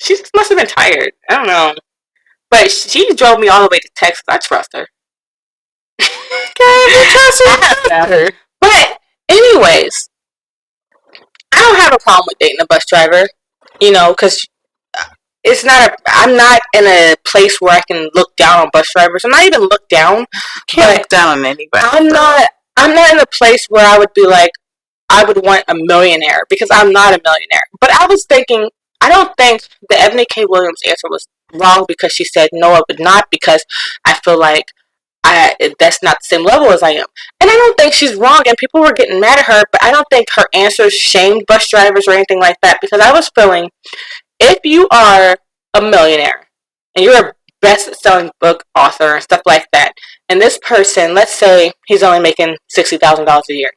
she just must have been tired. I don't know. But she drove me all the way to Texas. I trust her. her. But anyways, I don't have a problem with dating a bus driver, because I'm not in a place where I can look down on bus drivers. I'm not even look down. Can't look down on anybody. I'm not in a place where I would be like, I would want a millionaire, because I'm not a millionaire. But I was thinking, I don't think the Eboni K Williams answer was wrong because she said no, I would not, because I feel like that's not the same level as I am. And I don't think she's wrong, and people were getting mad at her, but I don't think her answers shamed bus drivers or anything like that, because I was feeling, if you are a millionaire and you're a best-selling book author and stuff like that, and this person, let's say he's only making $60,000 a year.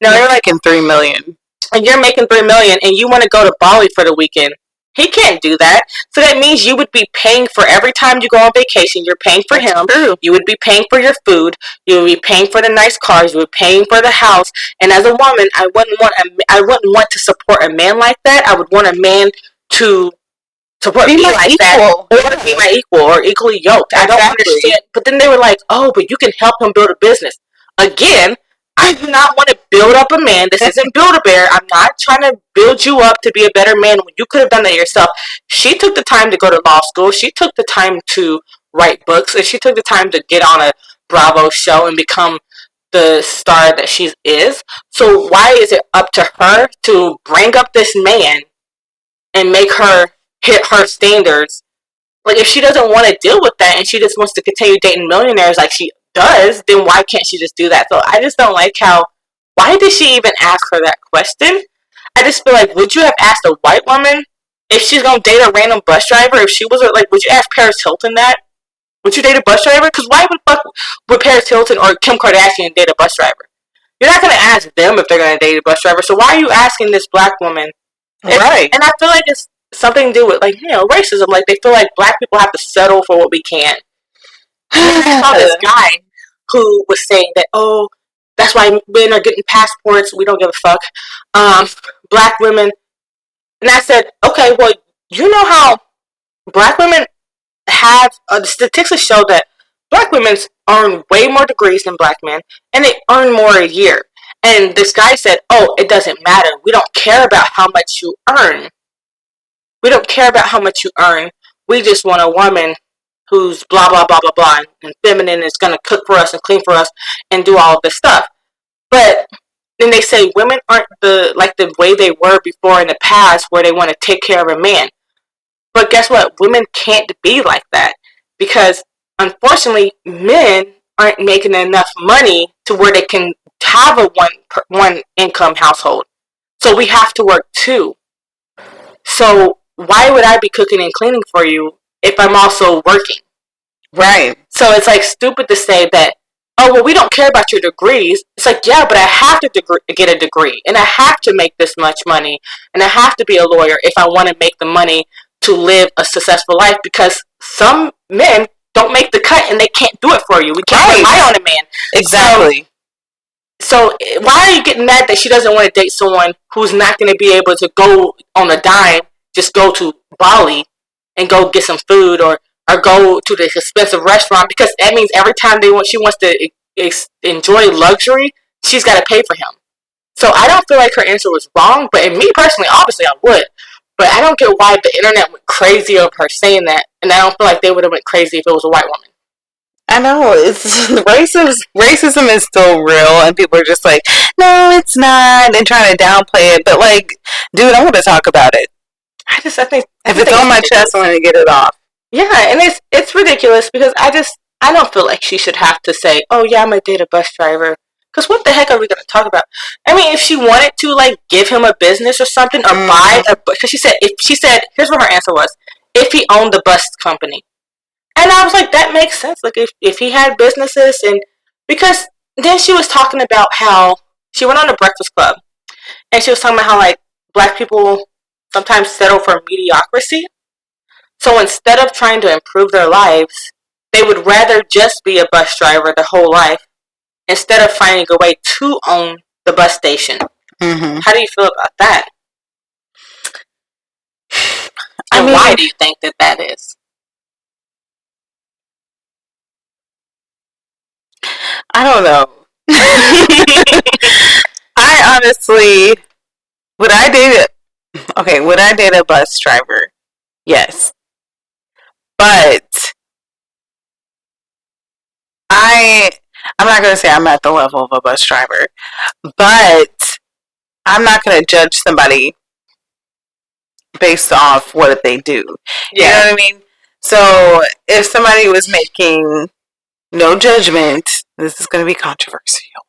Now you're making $3 million, and you're making $3 million, and you want to go to Bali for the weekend. He can't do that. So that means you would be paying for every time you go on vacation. You're paying for him. True. You would be paying for your food. You would be paying for the nice cars. You would be paying for the house. And as a woman, I wouldn't want to support a man like that. I would want a man to support me like that, or to be my equal or equally yoked. Exactly. I don't understand. But then they were like, "Oh, but you can help him build a business." Again, I do not want to build up a man. This isn't Build-A-Bear. I'm not trying to build you up to be a better man when you could have done that yourself. She took the time to go to law school. She took the time to write books, and she took the time to get on a Bravo show and become the star that she is. So why is it up to her to bring up this man and make her hit her standards? Like, if she doesn't want to deal with that and she just wants to continue dating millionaires like she does, then why can't she just do that? So I just don't like why did she even ask her that question? I just feel like, would you have asked a white woman if she's going to date a random bus driver? If she was like, would you ask Paris Hilton that? Would you date a bus driver? Because why would Paris Hilton or Kim Kardashian date a bus driver? you're not going to ask them if they're going to date a bus driver. So why are you asking this black woman? Right. And I feel like it's something to do with, like, racism. Like, they feel like black people have to settle for what we can't. I saw this guy who was saying that, oh, that's why men are getting passports. We don't give a fuck. Black women. And I said, okay, well, you know how black women have, the statistics show that black women earn way more degrees than black men, and they earn more a year. And this guy said, oh, it doesn't matter. We don't care about how much you earn. We don't care about how much you earn. We just want a woman who's blah, blah, blah, blah, blah, and feminine, is going to cook for us and clean for us and do all of this stuff. But then they say women aren't the way they were before in the past, where they want to take care of a man. But guess what? Women can't be like that, because unfortunately men aren't making enough money to where they can have a one income household. So we have to work too. So why would I be cooking and cleaning for you if I'm also working? Right. So it's like stupid to say that, oh, well, we don't care about your degrees. It's like, yeah, but I have to get a degree, and I have to make this much money, and I have to be a lawyer if I want to make the money to live a successful life, because some men don't make the cut and they can't do it for you. We can't rely on a man. Exactly. So why are you getting mad that she doesn't want to date someone who's not going to be able to go on a dime, just go to Bali and go get some food, or go to this expensive restaurant, because that means every time she wants to enjoy luxury, she's got to pay for him. So I don't feel like her answer was wrong, but in me personally, obviously I would. But I don't get why the internet went crazy over her saying that, and I don't feel like they would have went crazy if it was a white woman. I know, it's racism is still real, and people are just like, no, it's not, and trying to downplay it. But like, dude, I want to talk about it. I think if it's on my chest, I want to get it off. Yeah, and it's ridiculous, because I don't feel like she should have to say, oh yeah, I'm gonna date a bus driver. Because what the heck are we going to talk about? I mean, if she wanted to, like, give him a business or something, or buy a... Because she said, here's what her answer was. If he owned the bus company. And I was like, that makes sense. Like, if he had businesses, and... Because then she was talking about how... She went on a Breakfast Club. And she was talking about how, like, black people sometimes settle for mediocrity. So instead of trying to improve their lives, they would rather just be a bus driver their whole life, instead of finding a way to own the bus station. Mm-hmm. How do you feel about that? And why do you think that is? I don't know. I honestly, would I date a bus driver? Yes. But I'm not going to say I'm at the level of a bus driver, but I'm not going to judge somebody based off what they do. Yeah. You know what I mean? So if somebody was making, no judgment, this is going to be controversial,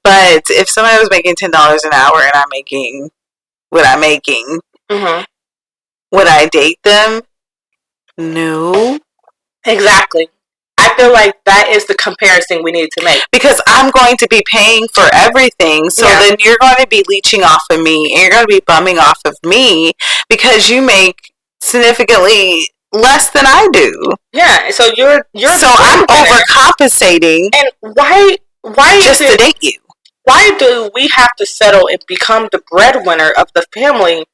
but if somebody was making $10 an hour and I'm making what I'm making, mm-hmm. would I date them? No. Exactly. I feel like that is the comparison we need to make. Because I'm going to be paying for everything, so then you're going to be leeching off of me, and you're going to be bumming off of me because you make significantly less than I do. Yeah, so you're so I'm overcompensating. And why just to date you? Why do we have to settle and become the breadwinner of the family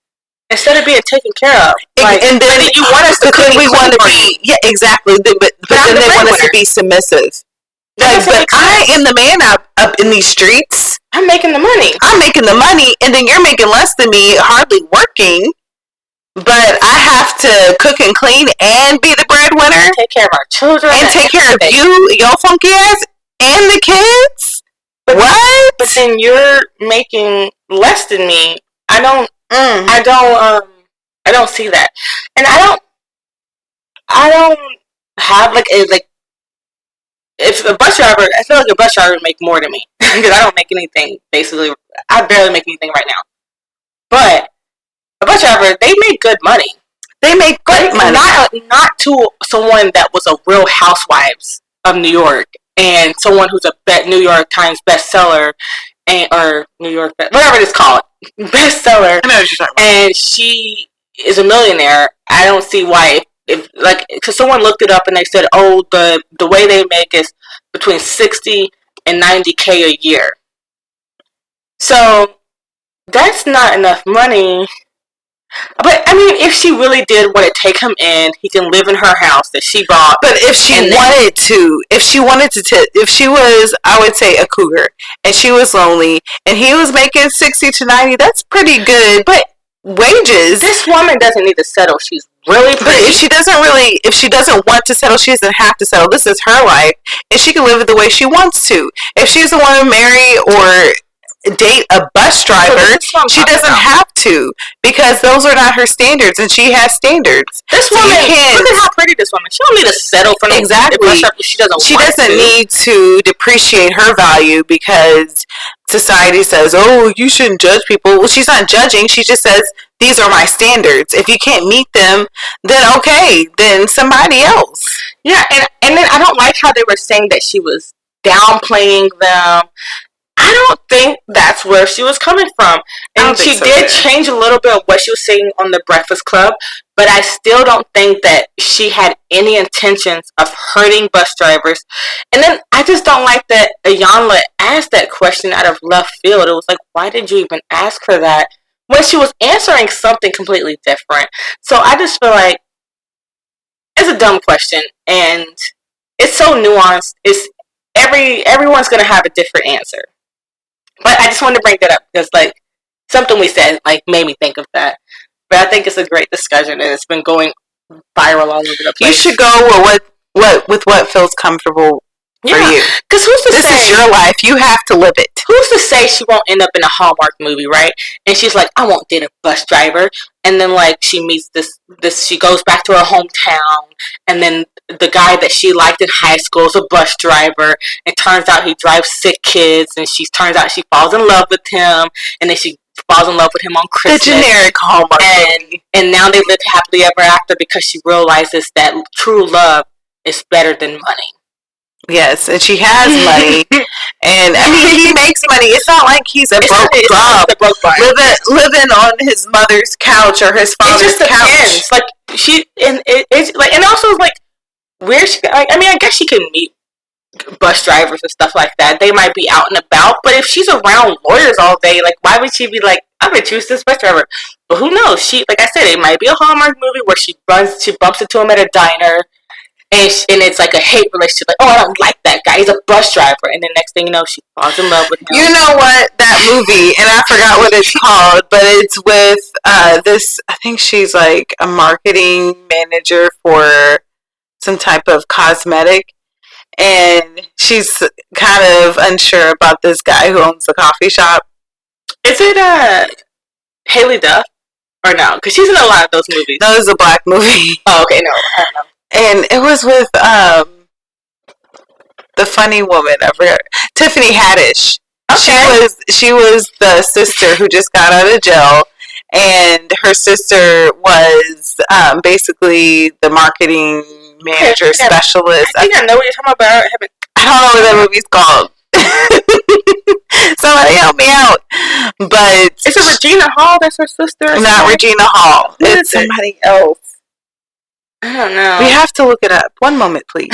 instead of being taken care of? Like, and then you want us to cook, we want to be, yeah, exactly. But then they want us to be submissive. Like, but I am the man up in these streets. I'm making the money. And then you're making less than me, hardly working. But I have to cook and clean and be the breadwinner. Take care of our children. And take care of you, your funky ass, and the kids. But what? But then you're making less than me. I don't see that. And I don't have like if a bus driver, I feel like a bus driver would make more than me because I don't make anything. Basically, I barely make anything right now. But a bus driver, they make good money. They make great money. Not to someone that was a Real Housewives of New York and someone who's a New York Times bestseller, or New York, whatever it's called, bestseller. I know what you're talking about. And she is a millionaire. I don't see why, if like, because someone looked it up and they said, oh, the way they make is between 60 and 90K a year. So that's not enough money. But I mean, if she really did want to take him in, he can live in her house that she bought. But if she wanted to, if she was, I would say, a cougar, and she was lonely, and he was making 60 to 90, that's pretty good. But wages. This woman doesn't need to settle. She's really pretty. But if she doesn't want to settle, she doesn't have to settle. This is her life, and she can live it the way she wants to. If she doesn't want to marry or date a bus driver, she doesn't have to, because those are not her standards, and she has standards. This woman, look at how pretty this woman. She don't need to settle for no exactly. She doesn't. She doesn't need to depreciate her value because society says, "Oh, you shouldn't judge people." Well, she's not judging. She just says, "These are my standards. If you can't meet them, then okay, then somebody else." Yeah, and then I don't like how they were saying that she was downplaying them. I don't think that's where she was coming from. And she did change a little bit of what she was saying on the Breakfast Club, but I still don't think that she had any intentions of hurting bus drivers. And then I just don't like that Iyanla asked that question out of left field. It was like, why did you even ask her that when she was answering something completely different? So I just feel like it's a dumb question, and it's so nuanced. It's everyone's going to have a different answer. But I just wanted to bring that up because, like, something we said, like, made me think of that. But I think it's a great discussion, and it's been going viral all over the place. You should go with what feels comfortable for you. Because who's to say... This is your life. You have to live it. Who's to say she won't end up in a Hallmark movie, right? And she's like, I won't date a bus driver. And then, like, she meets this she goes back to her hometown, and then the guy that she liked in high school is a bus driver. It turns out he drives sick kids, and turns out she falls in love with him, and then she falls in love with him on Christmas. The generic Hallmark movie. And now they live happily ever after because she realizes that true love is better than money. Yes, and she has money, and I mean, he makes money. It's not like he's a broke bum living on his mother's couch or his father's couch. Depends. Like it's like, and also like where she. Like, I mean, I guess she can meet bus drivers and stuff like that. They might be out and about, but if she's around lawyers all day, like why would she be like, I'm gonna choose this bus driver? But who knows? She, like I said, it might be a Hallmark movie where she bumps into him at a diner. And it's like a hate relationship. Like, oh, I don't like that guy. He's a bus driver. And then next thing you know, she falls in love with him. You know what? That movie, and I forgot what it's called, but it's with this, I think she's like a marketing manager for some type of cosmetic. And she's kind of unsure about this guy who owns the coffee shop. Is it Haley Duff? Or no? Because she's in a lot of those movies. No, it's a black movie. Oh, okay. No, I don't know. And it was with the funny woman, I forgot, Tiffany Haddish. Okay. She was the sister who just got out of jail, and her sister was basically the marketing manager specialist. I think I know what you're talking about. I don't know what that movie's called. Somebody help me out. But is it Regina Hall? That's her sister. Not Regina Hall. It's somebody else. I don't know. We have to look it up. One moment, please.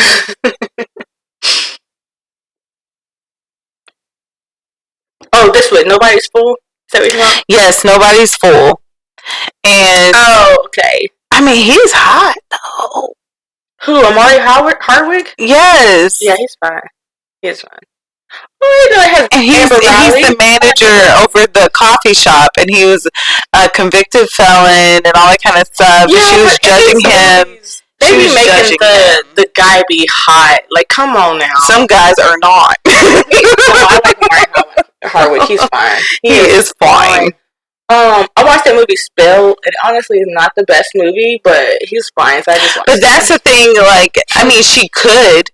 Oh, this way. Nobody's Fool? Is that what you're talking about? Yes, Nobody's Fool. And okay. I mean, he's hot though. Who? Amari Hardwick? Yes. Yeah, he's fine. He's fine. And he's the manager over the coffee shop, and he was a convicted felon and all that kind of stuff. Yeah, she was judging him. They be making the guy be hot. Like, come on now. Some guys are not. I like Mark Hardwick. He's fine. He is fine. I watched that movie Spill. It honestly is not the best movie, but he's fine. So I just watched But that's the thing. Like, I mean, she could.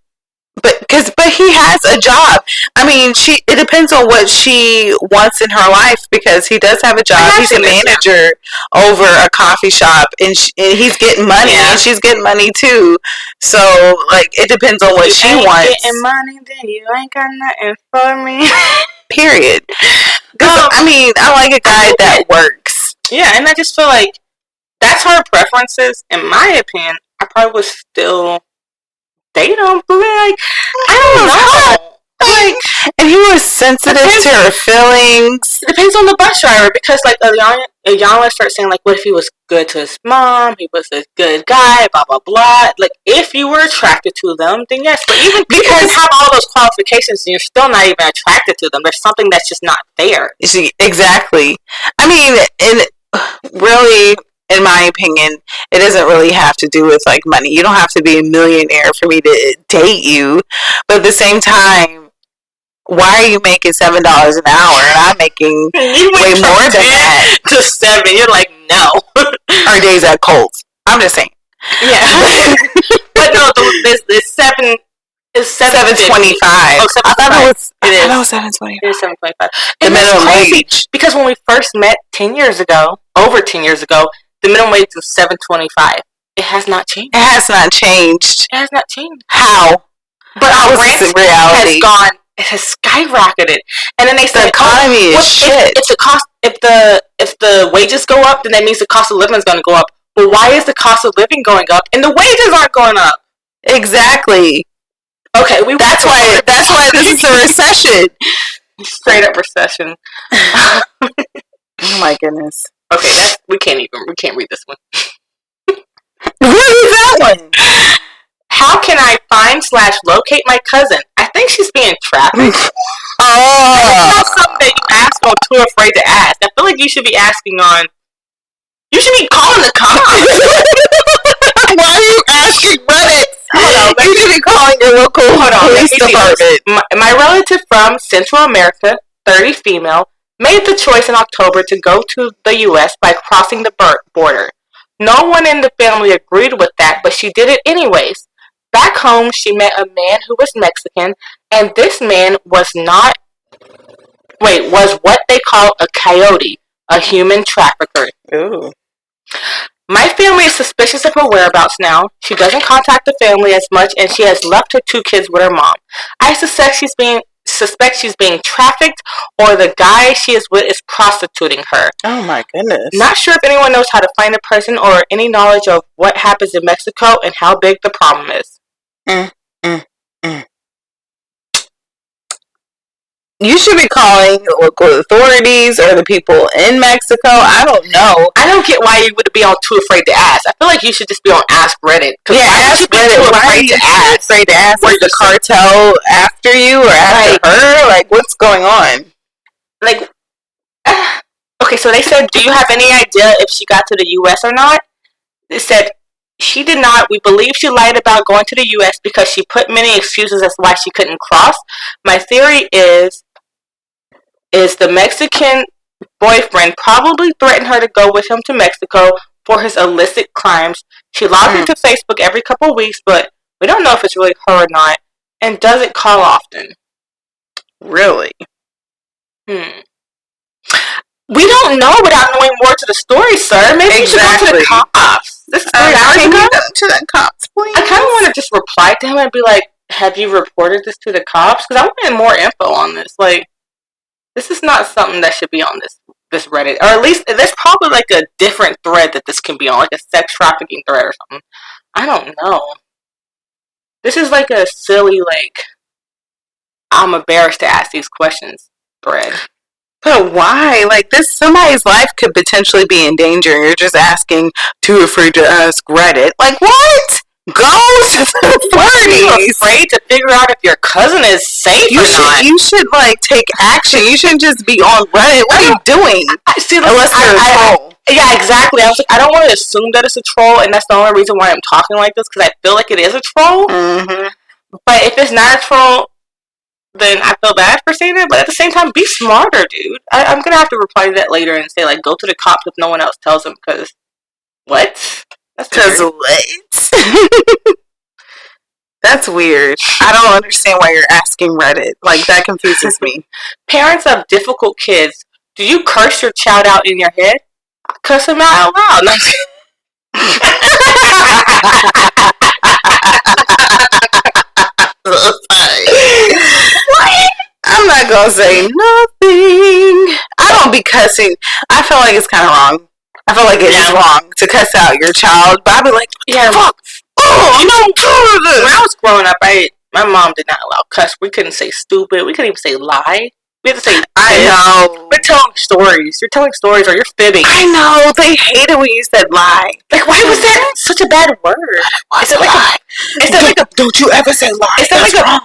But he has a job. I mean, it depends on what she wants in her life, because he does have a job. He's a manager over a coffee shop, and he's getting money, and she's getting money too. So, like, it depends on what she wants. Getting money, then you ain't got nothing for me. Period. Because I mean, I like a guy that works. Yeah, and I just feel like that's her preferences. In my opinion, I probably would still date him, but like, I don't know. Like, and he was sensitive to her feelings. It depends on the bus driver, because like Ayana starts saying like, what if he was good to his mom? He was a good guy, blah blah blah. Like, if you were attracted to them, then yes. But even because you have all those qualifications, and you're still not even attracted to them. There's something that's just not there. Exactly. I mean, really, in my opinion, it doesn't really have to do with like money. You don't have to be a millionaire for me to date you. But at the same time, why are you making $7 an hour and I'm making way more than that? To 7, you're like, no. Our days at Colts. I'm just saying. Yeah. But no, this 7 is 7.25. Oh, 7.25. I thought it was 7.25. It is 7.25. The minimum wage. Because when we first met 10 years ago, over 10 years ago, the minimum wage was 7.25. It has not changed. It has not changed. It has not changed. How? But our rent has gone. It has skyrocketed, and then they said the economy is shit. If the wages go up, then that means the cost of living is going to go up. But why is the cost of living going up and the wages aren't going up? Exactly. Okay, that's why this is a recession. Straight up recession. Oh my goodness. Okay, we can't read this one. What is that one? How can I find/locate my cousin? I think she's being trafficked. Oh. That's not something that you ask on Too Afraid to Ask. I feel like you should be asking on. You should be calling the cops. Why are you asking Reddit? You should be calling your local police department. My relative from Central America, 30 female, made the choice in October to go to the U.S. by crossing the border. No one in the family agreed with that, but she did it anyways. Back home, she met a man who was Mexican, and this man was what they call a coyote, a human trafficker. Ooh. My family is suspicious of her whereabouts now. She doesn't contact the family as much, and she has left her 2 kids with her mom. I suspect she's being trafficked, or the guy she is with is prostituting her. Oh my goodness. Not sure if anyone knows how to find a person or any knowledge of what happens in Mexico and how big the problem is. You should be calling local authorities or the people in Mexico. I don't know. I don't get why you would be on Too Afraid to Ask. I feel like you should just be on Ask Reddit. Yeah, Ask Reddit. Why are you afraid to ask? Was the cartel after you or after her? Like, what's going on? Like, okay, so they said, do you have any idea if she got to the U.S. or not? They said, she did not. We believe she lied about going to the U.S. because she put many excuses as to why she couldn't cross. My theory is the Mexican boyfriend probably threatened her to go with him to Mexico for his illicit crimes. She logs into Facebook every couple of weeks, but we don't know if it's really her or not, and doesn't call often. Really? We don't know without knowing more to the story, sir. Maybe you should go to the cops. This is 3 hours ago. Go to the cops, please. I kind of want to just reply to him and be like, have you reported this to the cops? Because I wanted more info on this. Like, this is not something that should be on this Reddit. Or at least, there's probably like a different thread that this can be on. Like a sex trafficking thread or something. I don't know. This is like a silly, like, I'm embarrassed to ask these questions thread. But why? Like, somebody's life could potentially be in danger, and you're just asking Too Afraid to Ask Reddit. Like, what? Go to the authorities. Are you afraid to figure out if your cousin is safe or not? You should, like, take action. You shouldn't just be on Reddit. What are you doing? Unless you're a troll. Yeah, exactly. I was like, I don't want to assume that it's a troll, and that's the only reason why I'm talking like this, because I feel like it is a troll. Mm-hmm. But if it's not a troll, then I feel bad for saying it. But at the same time, be smarter, dude. I'm going to have to reply to that later and say, like, go to the cops if no one else tells them, because what? Because what? That's weird. I don't understand why you're asking Reddit. Like, that confuses me. Parents of difficult kids, do you curse your child out in your head? Cuss him out loud. No. I'm not gonna say nothing. I don't be cussing. I feel like it's kind of wrong. I feel like it's wrong to cuss out your child, but I'd be like, fuck. Oh, you know, when I was growing up, my mom did not allow cuss. We couldn't say stupid. We couldn't even say lie. We had to say, I know. We're telling stories. You're telling stories or you're fibbing. I know. They hate it when you said lie. Like, why was that such a bad word? Is it like a, don't you ever say lie. Is that like wrong.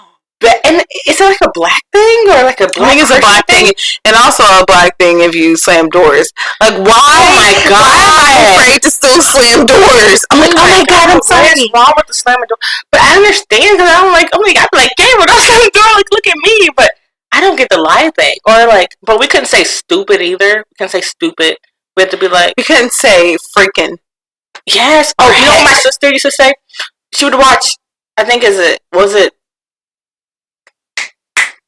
And is it like a black thing or like a black? I think it's a black thing, and also a black thing if you slam doors. Like, why? Oh my god! Why am I afraid to still slam doors? I'm like, oh my god, I'm sorry. What's wrong with the slamming door? But I understand because I'm like, oh my god, like, Gabriel, don't slam the door. Like, look at me. But I don't get the lie thing. Or like, but we couldn't say stupid either. We couldn't say stupid. We had to be like, we couldn't say freaking. Yes. Oh, you know what my sister used to say? She would watch. I think was it.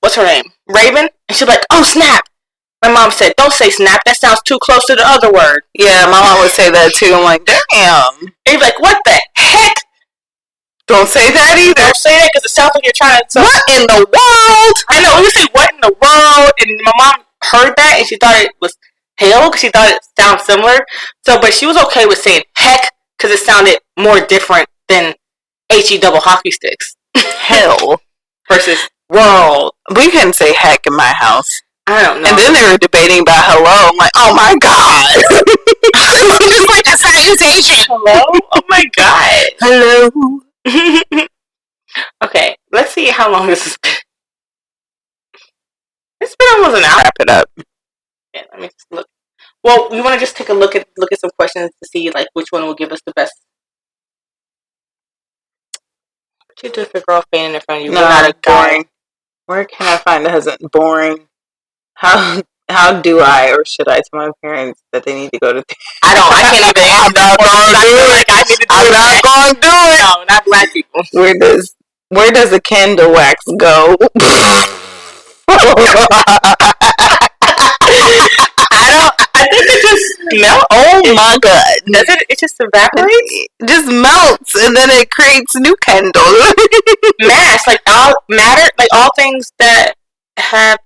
What's her name? Raven? And she'd be like, oh, snap. My mom said, don't say snap. That sounds too close to the other word. Yeah, my mom would say that too. I'm like, damn. And you'd be like, what the heck? Don't say that either. Don't say that because it sounds like you're trying to... What in the world? I know. We would say, what in the world? And my mom heard that and she thought it was hell because she thought it sounded similar. So, but she was okay with saying heck because it sounded more different than HE double hockey sticks. Hell. Versus... world. We couldn't say heck in my house. I don't know. And then they were debating about hello. I'm like, oh my god. It's like a salutation. Hello? Oh my god. Hello. Okay, let's see how long this has been. It's been almost an hour. Wrap it up. Yeah, let me just look. Well, we want to just take a look at some questions to see like which one will give us the best. What you do if a girl fanning in front of you? No, not a boring. Where can I find a husband? Boring. How do I or should I tell my parents that they need to go to therapy? I can't even. I'm not going to do it. Like, I need to do I'm not going to do it. No, not black people. Where does the candle wax go? I think it just melts. Oh my god. Does it? It just evaporates? It just melts and then it creates new candles. Mass, like all matter, like all things that have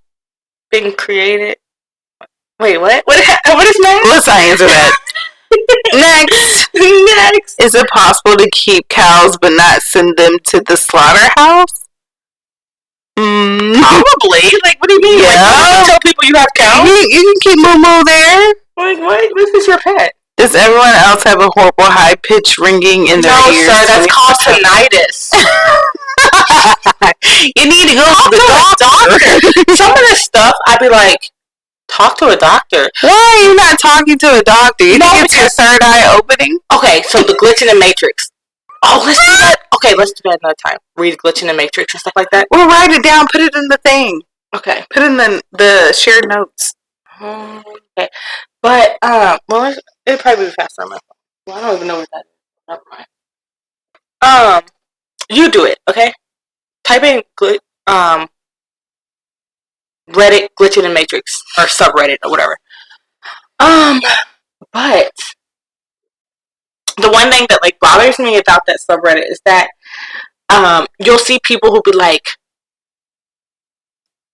been created. Wait, what? What is mass? Let's not answer that. Next. Is it possible to keep cows but not send them to the slaughterhouse? Probably. Like, what do you mean? Yeah. Like, you tell people you have cows? You can keep Momo there. Like, what? This is your pet. Does everyone else have a horrible high-pitched ringing in their ears? No, sir. That's called tinnitus. You need to go to the doctor. Some of this stuff, I'd be like, talk to a doctor. Why are you not talking to a doctor? You think it's your third eye opening? Okay, so the glitch in the matrix. Oh, let's do that. Okay, let's do that another time. Read glitch in the matrix and stuff like that. We'll write it down. Put it in the thing. Okay. Put it in the shared notes. Okay. But, well, it'll probably be faster on my phone. Well, I don't even know what that is. Never mind. You do it, okay? Type in Reddit glitch in the matrix or subreddit or whatever. But the one thing that like bothers me about that subreddit is that you'll see people who be like,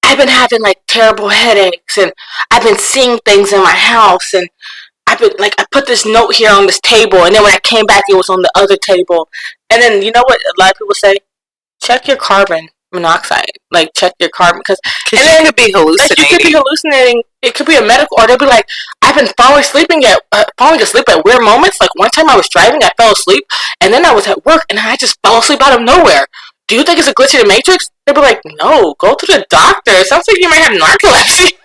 I've been having like terrible headaches and I've been seeing things in my house and I've been like, I put this note here on this table and then when I came back it was on the other table. And then you know what a lot of people say? Check your carbon monoxide. Like check your carbon because and then it could be hallucinating. You could be hallucinating. It could be a medical, or they'll be like, I've been falling asleep at weird moments. Like one time I was driving, I fell asleep, and then I was at work, and I just fell asleep out of nowhere. Do you think it's a glitch in the matrix? They'll be like, no, go to the doctor. It sounds like you might have narcolepsy.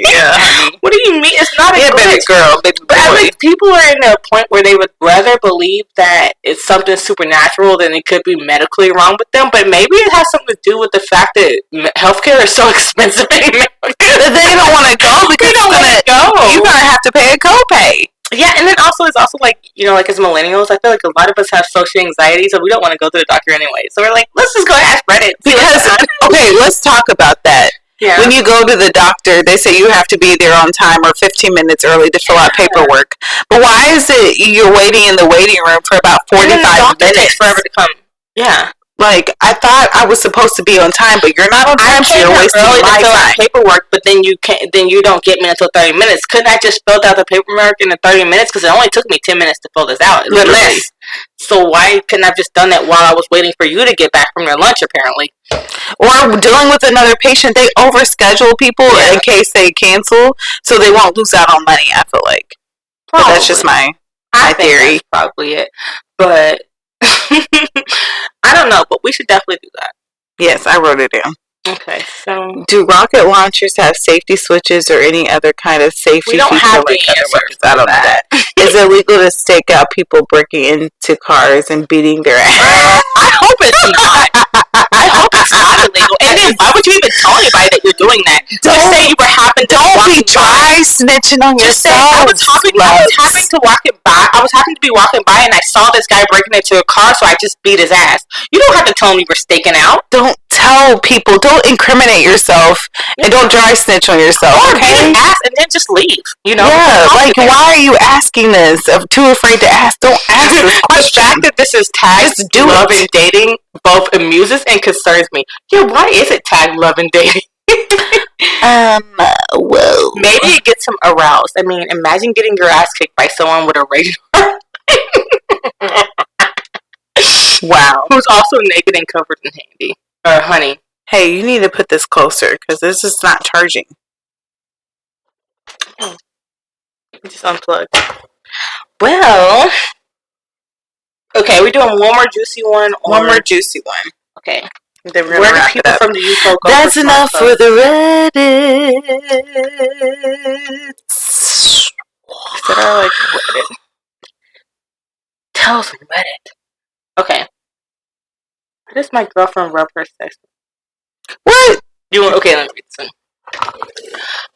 Yeah. What do you mean? It's not a glitch. Girl, big boy. But I think people are in a point where they would rather believe that it's something supernatural than it could be medically wrong with them. But maybe it has something to do with the fact that healthcare is so expensive in America. They don't want to go because you're going to have to pay a copay. Yeah, and then also it's also like, like as millennials, I feel like a lot of us have social anxiety, so we don't want to go to the doctor anyway. So we're like, let's just go ask Reddit. Because okay, let's talk about that. Yeah. When you go to the doctor, they say you have to be there on time or 15 minutes early to fill out paperwork. But why is it you're waiting in the waiting room for about 45 minutes? Takes forever to come. Yeah. Like, I thought I was supposed to be on time, but you're not on time, so you're wasting my time. Paperwork, but then you don't get me until 30 minutes. Couldn't I just fill out the paperwork in the 30 minutes? Because it only took me 10 minutes to fill this out. Literally. So why couldn't I have just done that while I was waiting for you to get back from your lunch, apparently? Or dealing with another patient, they overschedule people in case they cancel, so they won't lose out on money, I feel like. But that's just my theory. That's probably it. But I don't know, but we should definitely do that. Yes, I wrote it down. Okay, so do rocket launchers have safety switches or any other kind of safety? We don't have the answers. I don't know that. Is it legal to stake out people breaking into cars and beating their ass? I hope it's not. I hope it's not illegal. And then why would you even tell anybody that you're doing that? Just say you were happening to don't be dry snitching on yourself. I was happening to be walking by and I saw this guy breaking into a car, so I just beat his ass. You don't have to tell him you were staking out. Don't tell people. Don't incriminate yourself and don't dry snitch on yourself. Or beat his ass and then just leave. Yeah, like why are you asking this? I'm too afraid to ask. Don't ask this question. The fact that this is tagged love and dating both amuses and concerns me. Yeah, why is it tagged love and dating? Whoa. Maybe it gets him aroused. I mean, imagine getting your ass kicked by someone with a radar. Wow. Who's also naked and covered in honey. Hey, you need to put this closer because this is not charging. Just unplugged. Well, okay, we're doing one more juicy one. One more juicy one. Okay. Then we're gonna wrap it up. From the UK go That's enough for the Reddit. Is that our Reddit? Tell us Reddit. Okay. Why does my girlfriend rub her sex? What? Okay, let me read this one.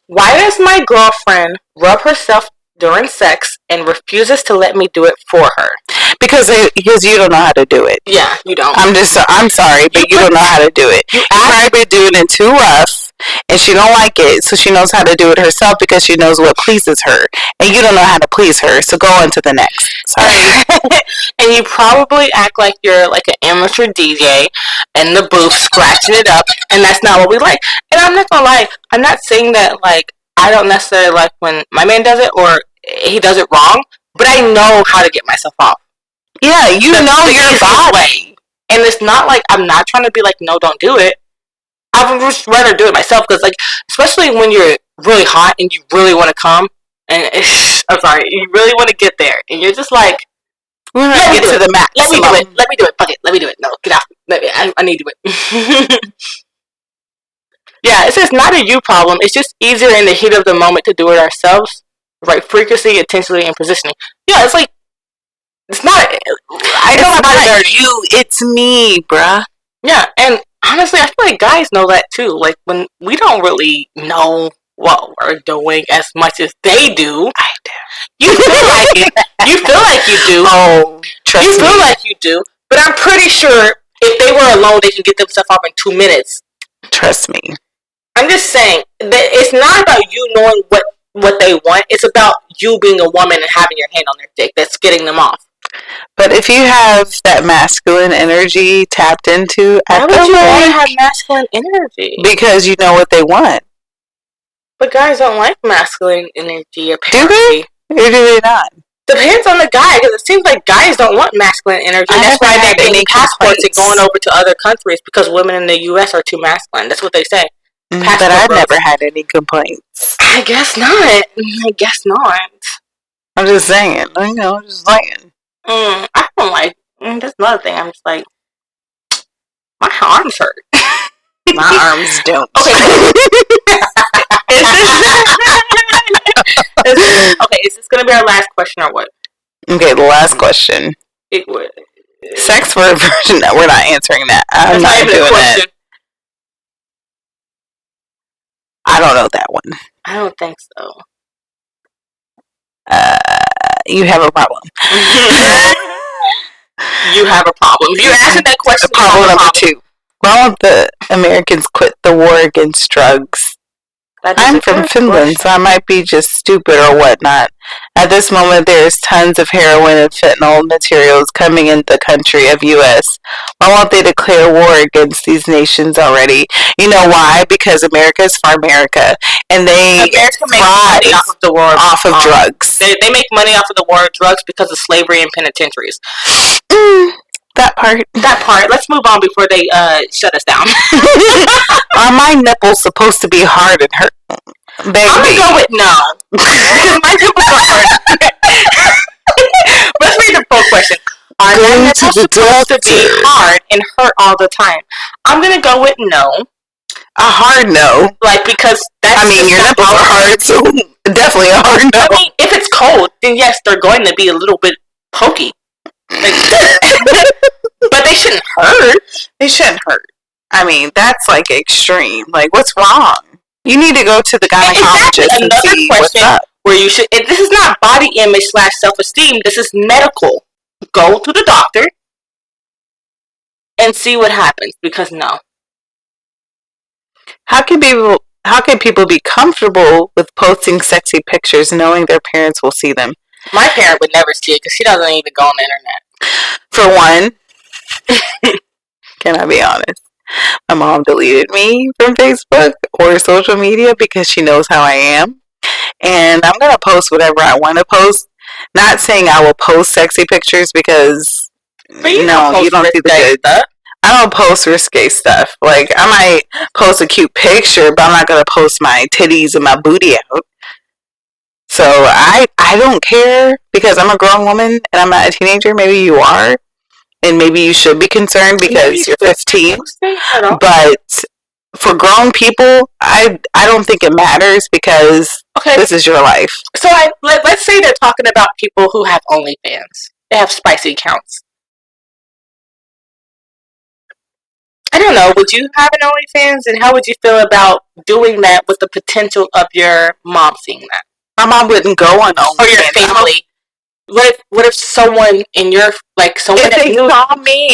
Why does my girlfriend rub herself during sex and refuses to let me do it for her? Because you don't know how to do it. Yeah, you don't. I'm sorry, but you don't know how to do it. You probably been doing it too rough, and she don't like it, so she knows how to do it herself because she knows what pleases her, and you don't know how to please her. So go on to the next. Sorry. And you probably act like you're like an amateur DJ in the booth scratching it up, and that's not what we like. And I'm not gonna lie, I'm not saying that like I don't necessarily like when my man does it or he does it wrong, but I know how to get myself off. Yeah, you know your body. And it's not like I'm not trying to be like, no, don't do it. I would just rather do it myself because, like, especially when you're really hot and you really want to come, and I'm sorry, you really want to get there, and you're just like, we're gonna get to the max. Let me do it. Let me do it. Fuck it. Let me do it. No, get off. I need to do it. Yeah, it's not a you problem. It's just easier in the heat of the moment to do it ourselves. Right frequency, intensity, and positioning. Yeah, it's like. It's not. I know it's not you. It's me, bruh. Yeah, and honestly, I feel like guys know that too. Like when we don't really know what we're doing as much as they do. I do. You feel like it. You feel like you do. Oh, trust me. You feel like you do. But I'm pretty sure if they were alone, they can get themselves off in 2 minutes. Trust me. I'm just saying that it's not about you knowing what they want. It's about you being a woman and having your hand on their dick that's getting them off. But if you have that masculine energy tapped into, why would you want to have masculine energy? Because you know what they want. But guys don't like masculine energy, apparently. Do they? Or do they not? Depends on the guy, because it seems like guys don't want masculine energy. That's why they're getting passports and going over to other countries, because women in the U.S. are too masculine. That's what they say. But I've never had any complaints. I guess not. I'm just saying. I'm just saying. I don't like. That's another thing. I'm just like, my arms hurt. My arms don't. Okay. Is this gonna be our last question or what? Okay, the last question. It would. Sex word version. We're not answering that. I'm not even doing a question. That. I don't know that one. I don't think so. you have a problem. You have a problem. If you answer that question, problem number 2. Why won't the Americans quit the war against drugs? I'm from Finland, so I might be just stupid or whatnot. At this moment, there's tons of heroin and fentanyl materials coming in the country of U.S. Why won't they declare war against these nations already? You know why? Because America is for America, and they thrive off of the war off of drugs. They make money off of the war of drugs because of slavery and penitentiaries. That part. Let's move on before they shut us down. Are my nipples supposed to be hard and hurt? Baby. I'm gonna go with no. Because my nipples are hard. Let's read the full question. Are my nipples supposed to be hard and hurt all the time? I'm gonna go with no. A hard no. Like, because that's... I mean, your nipples are hard, so definitely a hard no. I mean, if it's cold, then yes, they're going to be a little bit pokey. Like, but they shouldn't hurt. They shouldn't hurt. I mean, that's like extreme. Like, what's wrong? You need to go to the gynecologist and see what's up. Where you should. This is not body image / self-esteem. This is medical. Go to the doctor and see what happens. Because no. How can people be comfortable with posting sexy pictures knowing their parents will see them? My parent would never see it because she doesn't even go on the internet. For one, can I be honest? My mom deleted me from Facebook or social media because she knows how I am. And I'm going to post whatever I want to post. Not saying I will post sexy pictures because, you don't see the good stuff. I don't post risque stuff. Like, I might post a cute picture, but I'm not going to post my titties and my booty out. So I don't care because I'm a grown woman and I'm not a teenager. Maybe you are. And maybe you should be concerned because you're 15. But for grown people, I don't think it matters because this is your life. So let's say they're talking about people who have OnlyFans. They have spicy accounts. I don't know. Would you have an OnlyFans? And how would you feel about doing that with the potential of your mom seeing that? My mom wouldn't go on OnlyFans. Or your family. What if someone in your, like, someone that knew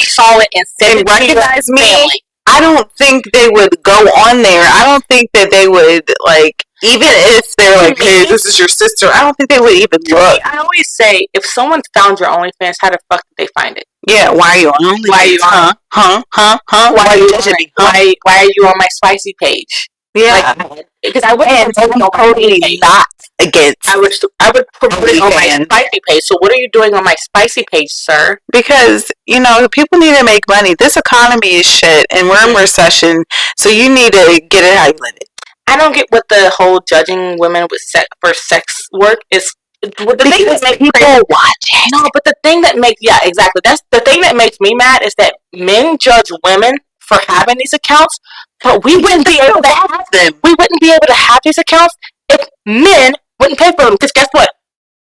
saw it and said and recognized me? Family. I don't think they would go on there. I don't think that they would, like, even if they're like, hey, this is your sister, I don't think they would even look. I always say, if someone found your OnlyFans, how the fuck did they find it? Yeah, why are you on OnlyFans? Why are you on? Why are you judging me? Why are you on my spicy page? Yeah, like, because I wouldn't totally not against. I would put it on my spicy page. So what are you doing on my spicy page, sir? Because people need to make money. This economy is shit, and we're in recession. So you need to get it how you live it. I don't get what the whole judging women with sex work is. The thing that makes people watch it. No, but the thing that makes exactly. That's the thing that makes me mad is that men judge women for having these accounts, but we wouldn't be able to have them. We wouldn't be able to have these accounts if men wouldn't pay for them. Because guess what?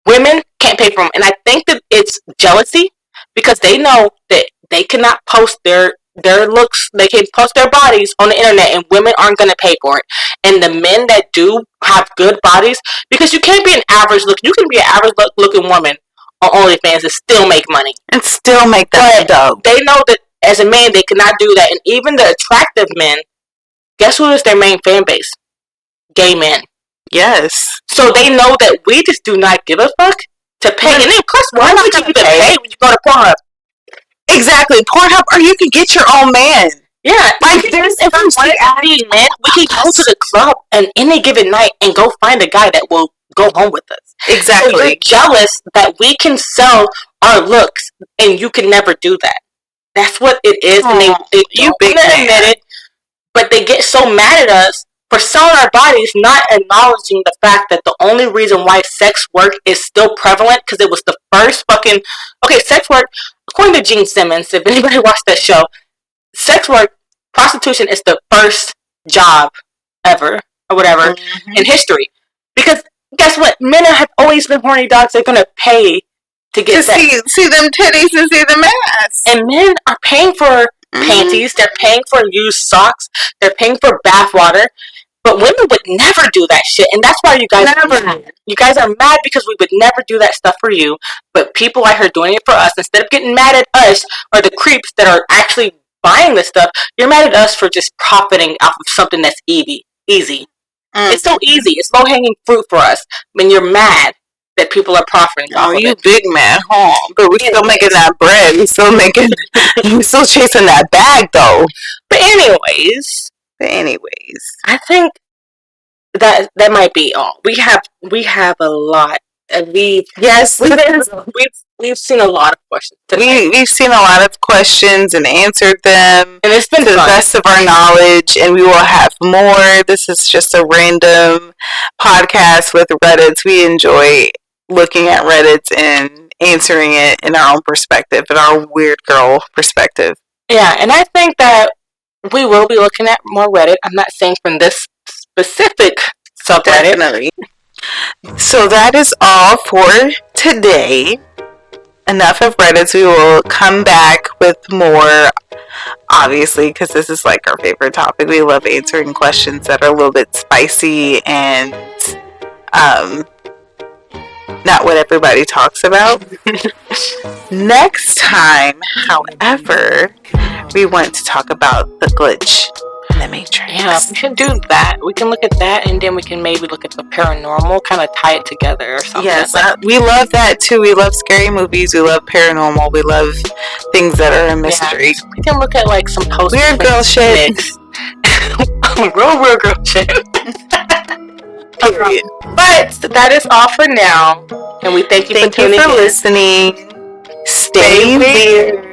Women can't pay for them, and I think that it's jealousy because they know that they cannot post their looks. They can post their bodies on the internet, and women aren't going to pay for it. And the men that do have good bodies, because you can't be an average look. You can be an average looking woman on OnlyFans and still make money and still make that dough. They know that as a man they cannot do that, and even the attractive men, guess who is their main fan base? Gay men. Yes. So they know that we just do not give a fuck to pay. And then plus, why would you even pay when you go to Pornhub? Exactly, Pornhub, or you can get your own man. Yeah, like if we man, we can go to the club and any given night and go find a guy that will go home with us. Exactly. So you're jealous that we can sell our looks and you can never do that. That's what it is, and they don't want to admit it, but they get so mad at us for selling our bodies, not acknowledging the fact that the only reason why sex work is still prevalent because it was the first sex work. According to Gene Simmons, if anybody watched that show, sex work, prostitution is the first job ever or whatever in history. Because guess what? Men have always been horny dogs. They're gonna pay to get sex. See them titties and see them ass. And men are paying for panties. They're paying for used socks. They're paying for bath water. But women would never do that shit, and that's why you guys are mad. You guys are mad because we would never do that stuff for you, but people out here doing it for us. Instead of getting mad at us or the creeps that are actually buying this stuff, you're mad at us for just profiting off of something that's easy. It's so easy. It's low-hanging fruit for us. When you're mad that people are profiting off of it. Oh, you big mad, huh? But we're still making that bread. We're still chasing that bag, though. But anyways, I think that might be all. We have a lot. We've seen a lot of questions. We've seen a lot of questions and answered them, and it's been to the best of our knowledge. And we will have more. This is just a random podcast with Reddits. We enjoy looking at Reddits and answering it in our own perspective, in our weird girl perspective. Yeah, and I think that we will be looking at more Reddit. I'm not saying from this specific subreddit. Definitely. So that is all for today. Enough of Reddits. We will come back with more, obviously, because this is like our favorite topic. We love answering questions that are a little bit spicy and not what everybody talks about. Next time, however, we want to talk about the glitch in the Matrix. Yeah, we should do that. We can look at that, and then we can maybe look at the paranormal, kind of tie it together or something. Yes, we love that too. We love scary movies. We love paranormal. We love things that are a mystery. Yeah, we can look at like some post weird girl shit. real girl shit. Period. But that is all for now, and we thank you for tuning in. Listening. Stay weird.